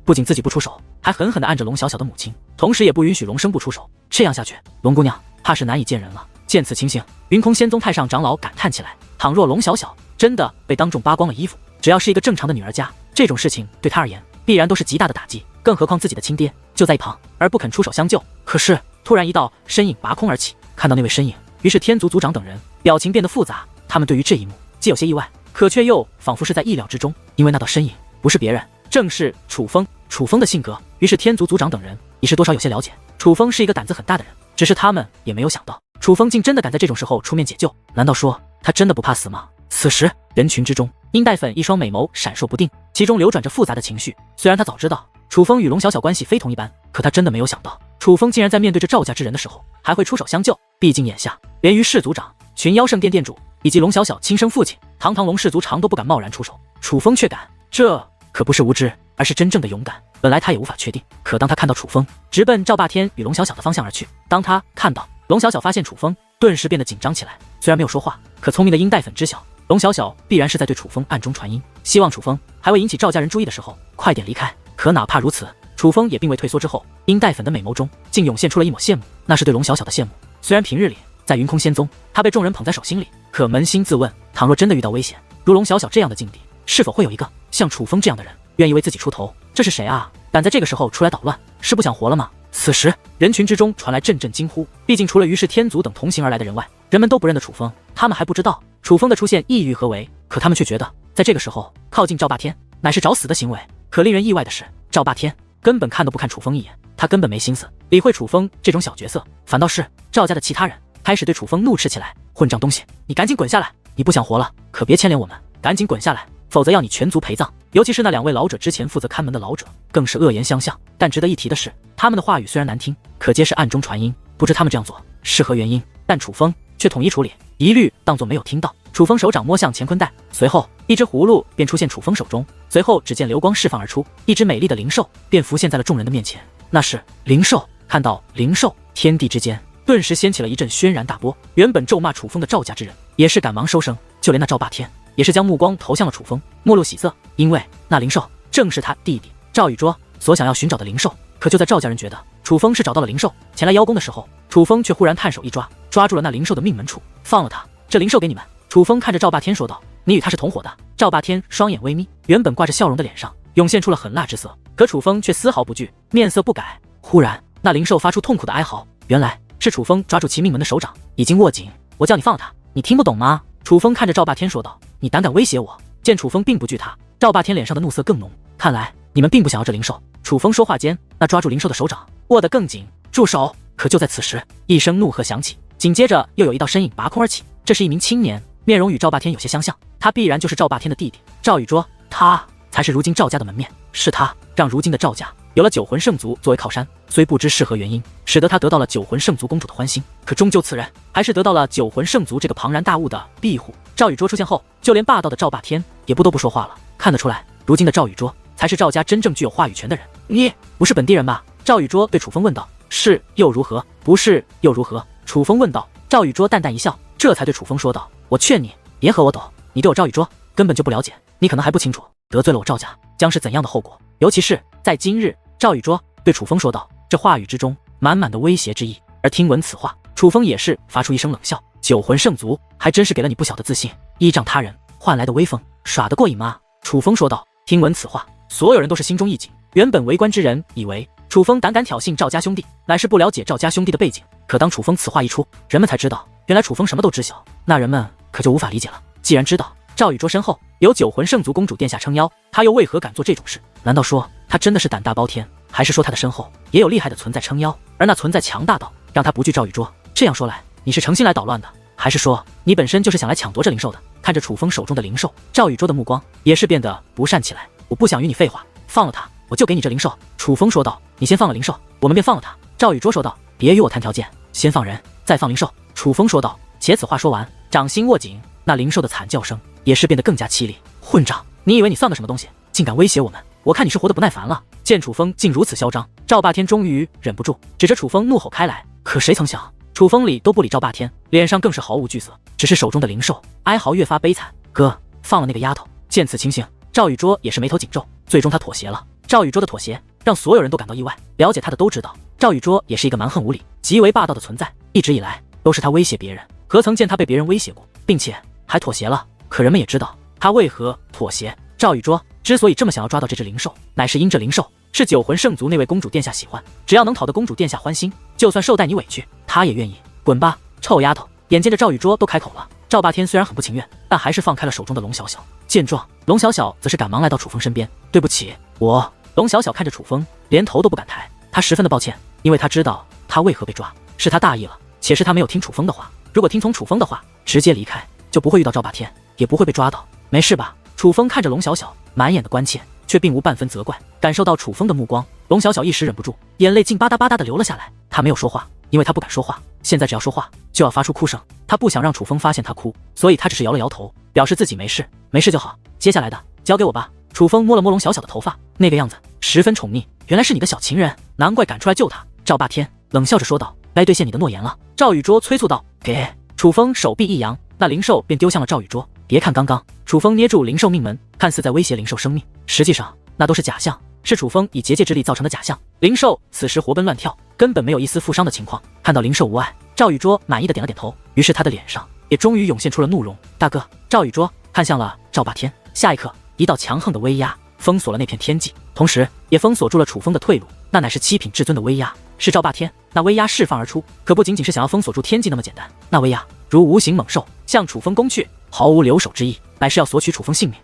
不仅自己不出手，还狠狠地按着龙小小的母亲，同时也不允许龙生部出手。这样下去，龙姑娘怕是难以见人了。见此情形，云空仙宗太上长老感叹起来：倘若龙小小真的被当众扒光了衣服，只要是一个正常的女儿家，这种事情对她而言必然都是极大的打击。更何况自己的亲爹就在一旁，而不肯出手相救。可是突然一道身影拔空而起，看到那位身影，于是天族族长等人表情变得复杂。他们对于这一幕既有些意外，可却又仿佛是在意料之中，因为那道身影不是别人，正是楚风。楚风的性格，于是天族族长等人已是多少有些了解。楚风是一个胆子很大的人，只是他们也没有想到，楚风竟真的敢在这种时候出面解救。难道说他真的不怕死吗？此时人群之中，殷黛粉一双美眸闪烁不定，其中流转着复杂的情绪。虽然他早知道楚风与龙小小关系非同一般，可他真的没有想到，楚风竟然在面对着赵家之人的时候还会出手相救。毕竟眼下连于氏族长、群妖圣殿殿主以及龙小小亲生父亲堂堂龙氏族长都不敢贸然出手，楚风却敢，这可不是无知，而是真正的勇敢。本来他也无法确定，可当他看到楚风直奔赵霸天与龙小小的方向而去，当他看到龙小小发现楚风，顿时变得紧张起来。虽然没有说话，可聪明的殷黛粉知晓，龙小小必然是在对楚风暗中传音，希望楚风还未引起赵家人注意的时候快点离开。可哪怕如此，楚风也并未退缩。之后，殷黛粉的美眸中竟涌现出了一抹羡慕，那是对龙小小的羡慕。虽然平日里在云空仙宗，他被众人捧在手心里，可扪心自问，倘若真的遇到危险，如龙小小这样的境地，是否会有一个像楚风这样的人愿意为自己出头？这是谁啊？敢在这个时候出来捣乱，是不想活了吗？此时人群之中传来阵阵惊呼，毕竟除了于氏天族等同行而来的人外，人们都不认得楚风。他们还不知道楚风的出现意欲何为，可他们却觉得在这个时候靠近赵霸天乃是找死的行为。可令人意外的是，赵霸天根本看都不看楚风一眼，他根本没心思理会楚风这种小角色，反倒是赵家的其他人开始对楚风怒斥起来：混账东西，你赶紧滚下来！你不想活了，可别牵连我们，赶紧滚下来，否则要你全族陪葬。尤其是那两位老者之前负责看门的老者，更是恶言相向。但值得一提的是，他们的话语虽然难听，可皆是暗中传音，不知他们这样做是何原因。但楚风却统一处理，一律当作没有听到。楚风手掌摸向乾坤袋，随后一只葫芦便出现楚风手中，随后只见流光释放而出，一只美丽的灵兽便浮现在了众人的面前。那是灵兽。看到灵兽，天地之间顿时掀起了一阵轩然大波。原本咒骂楚风的赵家之人也是赶忙收声，就连那赵霸天也是将目光投向了楚风，目露喜色，因为那灵兽正是他弟弟赵宇卓所想要寻找的灵兽。可就在赵家人觉得楚风是找到了灵兽前来邀功的时候，楚风却忽然探手一抓，抓住了那灵兽的命门处，放了他，这灵兽给你们。楚风看着赵霸天说道：你与他是同伙的。赵霸天双眼微眯，原本挂着笑容的脸上涌现出了狠辣之色，可楚风却丝毫不惧，面色不改。忽然那灵兽发出痛苦的哀嚎，原来是楚风抓住其命门的手掌已经握紧。我叫你放了他，你听不懂吗？楚风看着赵霸天说道：你胆敢威胁我？见楚风并不惧他，赵霸天脸上的怒色更浓，看来你们并不想要这灵兽。楚风说话间，那抓住灵兽的手掌握得更紧，住手！可就在此时，一声怒喝响起，紧接着又有一道身影拔空而起，这是一名青年，面容与赵霸天有些相像，他必然就是赵霸天的弟弟赵宇卓，他才是如今赵家的门面，是他让如今的赵家有了九魂圣族作为靠山，虽不知是何原因，使得他得到了九魂圣族公主的欢心，可终究此人还是得到了九魂圣族这个庞然大物的庇护。赵宇卓出现后，就连霸道的赵霸天也不得不说话了，看得出来，如今的赵宇卓才是赵家真正具有话语权的人。你不是本地人吧？赵宇卓对楚风问道。是又如何？不是又如何？楚风问道。赵宇卓淡淡一笑，这才对楚风说道：我劝你别和我斗，你对我赵宇卓根本就不了解，你可能还不清楚得罪了我赵家将是怎样的后果，尤其是在今日。赵宇卓对楚风说道，这话语之中满满的威胁之意。而听闻此话，楚风也是发出一声冷笑，九魂圣族还真是给了你不小的自信，依仗他人换来的威风，耍得过瘾吗？楚风说道。听闻此话，所有人都是心中一紧，原本围观之人以为楚风胆敢挑衅赵家兄弟，乃是不了解赵家兄弟的背景，可当楚风此话一出，人们才知道原来楚风什么都知晓，那人们可就无法理解了。既然知道赵宇卓身后有九魂圣族公主殿下撑腰，他又为何敢做这种事？难道说他真的是胆大包天，还是说他的身后也有厉害的存在撑腰，而那存在强大到让他不惧赵宇卓？这样说来，你是诚心来捣乱的，还是说你本身就是想来抢夺这灵兽的？看着楚风手中的灵兽，赵宇卓的目光也是变得不善起来。我不想与你废话，放了他，我就给你这灵兽。楚风说道。你先放了灵兽，我们便放了他。赵宇卓说道。别与我谈条件，先放人，再放灵兽。楚风说道。且此话说完，掌心握紧，那灵兽的惨叫声也是变得更加凄厉。混账，你以为你算个什么东西，竟敢威胁我们？我看你是活得不耐烦了。见楚风竟如此嚣张，赵霸天终于忍不住指着楚风怒吼开来。可谁曾想，楚风理都不理赵霸天，脸上更是毫无惧色，只是手中的灵兽哀嚎越发悲惨。哥，放了那个丫头。见此情形，赵宇卓也是眉头紧皱，最终他妥协了。赵宇卓的妥协让所有人都感到意外。了解他的都知道，赵宇卓也是一个蛮横无理、极为霸道的存在，一直以来都是他威胁别人，何曾见他被别人威胁过，并且还妥协了？可人们也知道他为何妥协。赵宇卓之所以这么想要抓到这只灵兽，乃是因这灵兽是九魂圣族那位公主殿下喜欢，只要能讨得公主殿下欢心，就算受带你委屈，他也愿意。滚吧，臭丫头！眼见着赵宇卓都开口了，赵霸天虽然很不情愿，但还是放开了手中的龙小小。见状，龙小小则是赶忙来到楚风身边，对不起，我……龙小小看着楚风，连头都不敢抬，他十分的抱歉，因为他知道他为何被抓，是他大意了，且是他没有听楚风的话。如果听从楚风的话，直接离开，就不会遇到赵霸天，也不会被抓到。没事吧？楚风看着龙小小，满眼的关切，却并无半分责怪。感受到楚风的目光，龙小小一时忍不住，眼泪竟吧嗒吧嗒的流了下来。他没有说话，因为他不敢说话，现在只要说话就要发出哭声。他不想让楚风发现他哭，所以他只是摇了摇头，表示自己没事，没事就好。接下来的交给我吧。楚风摸了摸龙小小的头发，那个样子十分宠溺。原来是你的小情人，难怪赶出来救他。赵霸天冷笑着说道：“该兑现你的诺言了。”赵宇卓催促道：“给！”楚风手臂一扬，那灵兽便丢向了赵宇卓。别看刚刚楚风捏住灵兽命门，看似在威胁灵兽生命，实际上那都是假象，是楚风以结界之力造成的假象。灵兽此时活蹦乱跳，根本没有一丝负伤的情况。看到灵兽无碍，赵宇卓满意的点了点头，于是他的脸上也终于涌现出了怒容。大哥！赵宇卓看向了赵霸天，下一刻，一道强横的威压封锁了那片天际，同时也封锁住了楚风的退路。那乃是七品至尊的威压，是赵霸天那威压释放而出，可不仅仅是想要封锁住天际那么简单。那威压如无形猛兽向楚风攻去，毫无留手之意，乃是要索取楚风性命。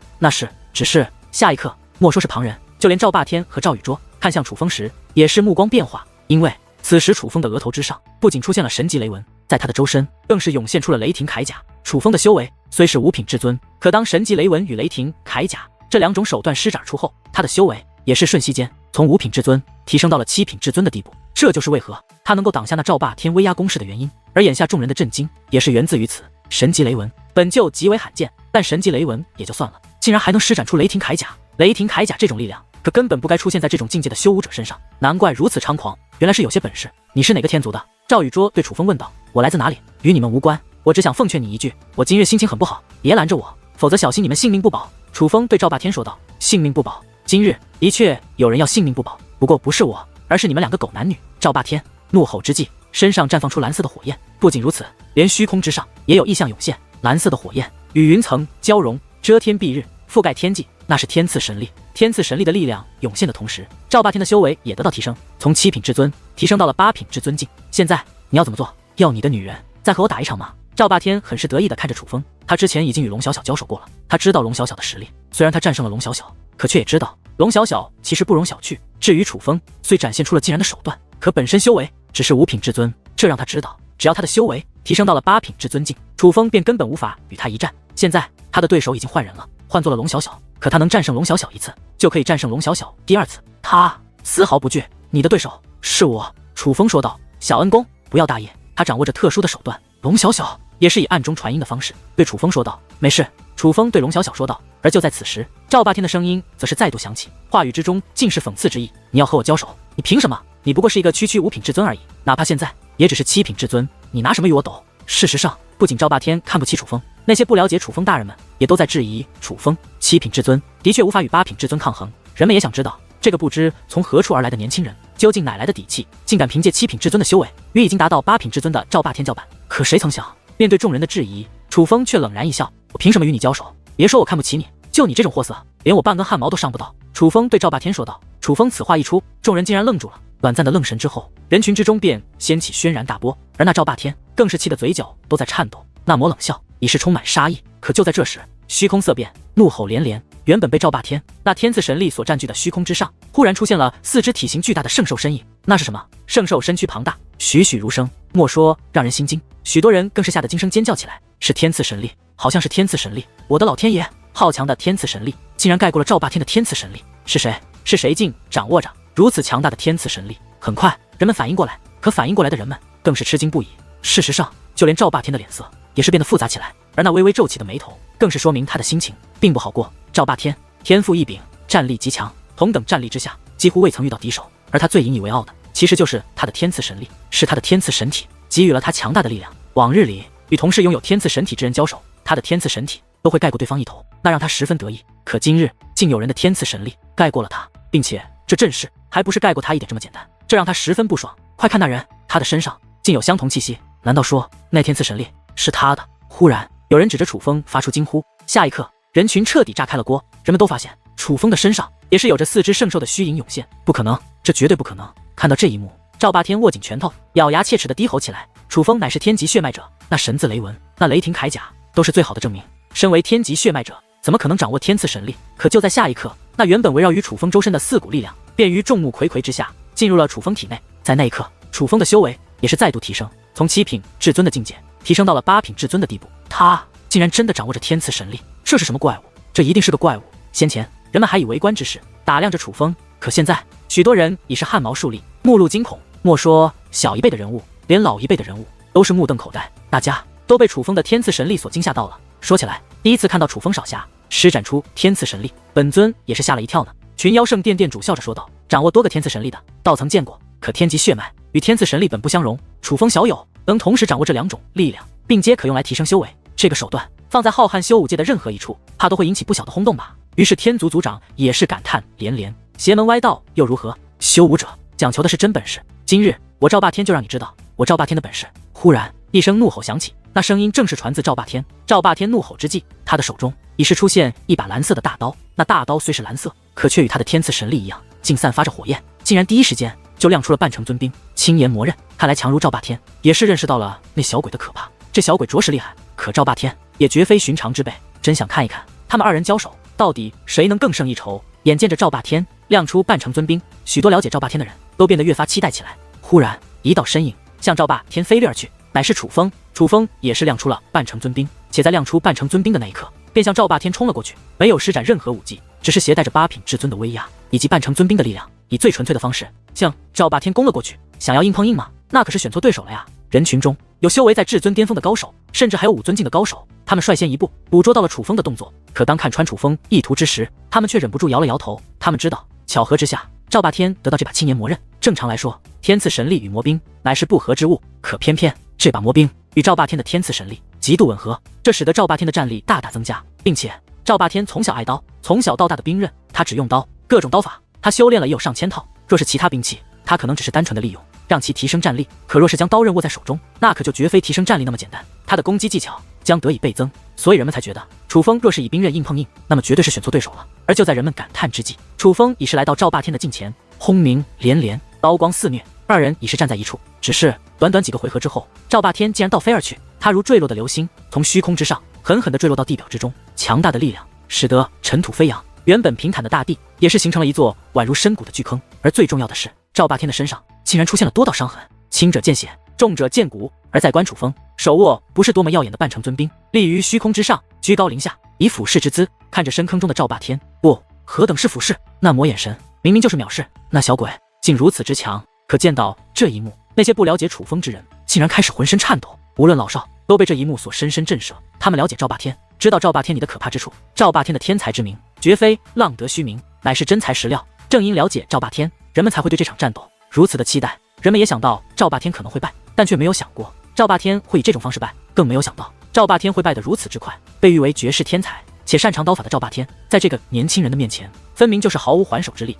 只是下一刻，莫说是旁人，就连赵霸天和赵宇卓看向楚风时，也是目光变化，因为此时楚风的额头之上不仅出现了神级雷纹，在他的周身更是涌现出了雷霆铠甲。楚风的修为虽是五品至尊，可当神级雷纹与雷霆铠甲这两种手段施展出后，他的修为也是瞬息间从五品至尊提升到了七品至尊的地步。这就是为何他能够挡下那赵霸天威压攻势的原因。而眼下众人的震惊也是源自于此。神级雷纹本就极为罕见，但神级雷纹也就算了，竟然还能施展出雷霆铠甲。雷霆铠甲这种力量可根本不该出现在这种境界的修武者身上，难怪如此猖狂，原来是有些本事。你是哪个天族的？赵宇卓对楚风问道。我来自哪里，与你们无关，我只想奉劝你一句，我今日心情很不好，别拦着我，否则小心你们性命不保。楚风对赵霸天说道。性命不保？今日的确有人要性命不保，不过不是我，而是你们两个狗男女。赵霸天怒吼之际，身上绽放出蓝色的火焰，不仅如此，连虚空之上也有异象涌现。蓝色的火焰与云层交融，遮天蔽日，覆盖天际，那是天赐神力。天赐神力的力量涌现的同时，赵霸天的修为也得到提升，从七品至尊提升到了八品至尊境。现在你要怎么做？要你的女人再和我打一场吗？赵霸天很是得意地看着楚风，他之前已经与龙小小交手过了，他知道龙小小的实力，虽然他战胜了龙小小，可却也知道龙小小其实不容小觑。至于楚风，虽展现出了惊人的手段，可本身修为只是五品至尊，这让他知道，只要他的修为提升到了八品至尊境，楚风便根本无法与他一战。现在他的对手已经换人了，换做了龙小小，可他能战胜龙小小一次，就可以战胜龙小小第二次。他丝毫不惧。你的对手是我。楚风说道。小恩公不要大意，他掌握着特殊的手段。龙小小也是以暗中传音的方式对楚风说道。没事。楚风对龙小小说道。而就在此时，赵霸天的声音则是再度响起，话语之中尽是讽刺之意。你要和我交手？你凭什么？你不过是一个区五品至尊而已，哪怕现在也只是七品至尊，你拿什么与我斗？事实上，不仅赵霸天看不起楚风，那些不了解楚风大人们也都在质疑楚风。七品至尊的确无法与八品至尊抗衡，人们也想知道这个不知从何处而来的年轻人究竟哪来的底气，竟敢凭借七品至尊的修为与已经达到八品至尊的赵霸天叫板。可谁曾想，面对众人的质疑，楚风却冷然一笑：我凭什么与你交手？别说我看不起你，就你这种货色，连我半根汗毛都上不到。楚风对赵霸天说道。楚风此话一出，众人竟然愣住了。短暂的愣神之后，人群之中便掀起轩然大波，而那赵霸天更是气得嘴角都在颤抖，那抹冷笑已是充满杀意。可就在这时，虚空色变，怒吼连连。原本被赵霸天那天赐神力所占据的虚空之上，忽然出现了四只体型巨大的圣兽身影。那是什么？圣兽身躯庞大，栩栩如生，莫说让人心惊，许多人更是吓得惊声尖叫起来。是天赐神力，好像是天赐神力！我的老天爷，好强的天赐神力，竟然盖过了赵霸天的天赐神力！是谁？是谁竟掌握着如此强大的天赐神力？很快，人们反应过来，可反应过来的人们更是吃惊不已。事实上，就连赵霸天的脸色也是变得复杂起来，而那微微皱起的眉头，更是说明他的心情并不好过。赵霸天天赋异禀，战力极强，同等战力之下，几乎未曾遇到敌手。而他最引以为傲的，其实就是他的天赐神力，是他的天赐神体给予了他强大的力量。往日里，与同是拥有天赐神体之人交手，他的天赐神体都会盖过对方一头，那让他十分得意。可今日，竟有人的天赐神力盖过了他，并且这阵势还不是盖过他一点这么简单，这让他十分不爽。快看那人，他的身上竟有相同气息，难道说那天赐神力是他的？忽然有人指着楚风发出惊呼，下一刻人群彻底炸开了锅，人们都发现楚风的身上也是有着4只圣兽的虚影涌现，不可能，这绝对不可能！看到这一幕，赵霸天握紧拳头，咬牙切齿地低吼起来。楚风乃是天级血脉者，那神字雷纹，那雷霆铠甲都是最好的证明。身为天级血脉者，怎么可能掌握天赐神力？可就在下一刻，那原本围绕于楚风周身的4股力量，便于众目睽睽之下进入了楚风体内。在那一刻，楚风的修为也是再度提升，从7品至尊的境界提升到了8品至尊的地步。他竟然真的掌握着天赐神力，这是什么怪物？这一定是个怪物！先前人们还以围观之事，打量着楚风，可现在许多人已是汗毛竖立，目露惊恐。莫说小一辈的人物，连老一辈的人物都是目瞪口呆，大家都被楚风的天赐神力所惊吓到了。说起来，第一次看到楚风少侠施展出天赐神力，本尊也是吓了一跳呢。群妖圣殿殿主笑着说道：“掌握多个天赐神力的，倒曾见过，可天级血脉与天赐神力本不相容，楚风小友能同时掌握这2种力量，并皆可用来提升修为。这个手段放在浩瀚修武界的任何一处，怕都会引起不小的轰动吧？”于是天族族长也是感叹连连。邪门歪道又如何？修武者讲求的是真本事。今日我赵霸天就让你知道我赵霸天的本事。忽然一声怒吼响起，那声音正是传自赵霸天。赵霸天怒吼之际，他的手中已是出现一把蓝色的大刀。那大刀虽是蓝色，可却与他的天赐神力一样，竟散发着火焰，竟然第一时间就亮出了半成尊兵，青炎魔刃。看来强如赵霸天也是认识到了那小鬼的可怕。这小鬼着实厉害，可赵霸天也绝非寻常之辈，真想看一看他们2人交手到底谁能更胜一筹。眼见着赵霸天亮出半成尊兵，许多了解赵霸天的人都变得越发期待起来。忽然一道身影向赵霸天飞掠而去，乃是楚风。楚风也是亮出了半成尊兵，且在亮出半成尊兵的那一刻，便向赵霸天冲了过去，没有施展任何武技，只是携带着8品至尊的威压以及半成尊兵的力量，以最纯粹的方式向赵霸天攻了过去。想要硬碰硬吗？那可是选错对手了呀！人群中有修为在至尊巅峰的高手，甚至还有5尊境的高手，他们率先一步捕捉到了楚风的动作。可当看穿楚风意图之时，他们却忍不住摇了摇头。他们知道，巧合之下，赵霸天得到这把青炎魔刃，正常来说，天赐神力与魔兵乃是不合之物，可偏偏这把魔兵与赵霸天的天赐神力极度吻合，这使得赵霸天的战力大大增加。并且赵霸天从小爱刀，从小到大的兵刃，他只用刀，各种刀法，他修炼了也有上千套。若是其他兵器，他可能只是单纯的利用，让其提升战力，可若是将刀刃握在手中，那可就绝非提升战力那么简单，他的攻击技巧将得以倍增。所以人们才觉得，楚风若是以兵刃硬碰硬，那么绝对是选错对手了。而就在人们感叹之际，楚风已是来到赵霸天的近前，轰鸣连连，刀光肆虐，2人已是站在一处。只是短短几个回合之后，赵霸天竟然倒飞而去，他如坠落的流星，从虚空之上狠狠地坠落到地表之中。强大的力量使得尘土飞扬，原本平坦的大地也是形成了一座宛如深谷的巨坑。而最重要的是，赵霸天的身上竟然出现了多道伤痕，轻者见血，重者见骨。而在观楚风手握不是多么耀眼的半成尊兵，立于虚空之上，居高临下，以俯视之姿看着深坑中的赵霸天。不，何等是俯视？那抹眼神明明就是藐视。那小鬼竟如此之强。可见到这一幕，那些不了解楚风之人竟然开始浑身颤抖，无论老少都被这一幕所深深震慑。他们了解赵霸天，知道赵霸天你的可怕之处。赵霸天的天才之名绝非浪得虚名，乃是真材实料。正因了解赵霸天，人们才会对这场战斗如此的期待。人们也想到赵霸天可能会败，但却没有想过赵霸天会以这种方式败，更没有想到赵霸天会败得如此之快。被誉为绝世天才且擅长刀法的赵霸天，在这个年轻人的面前，分明就是毫无还手之力。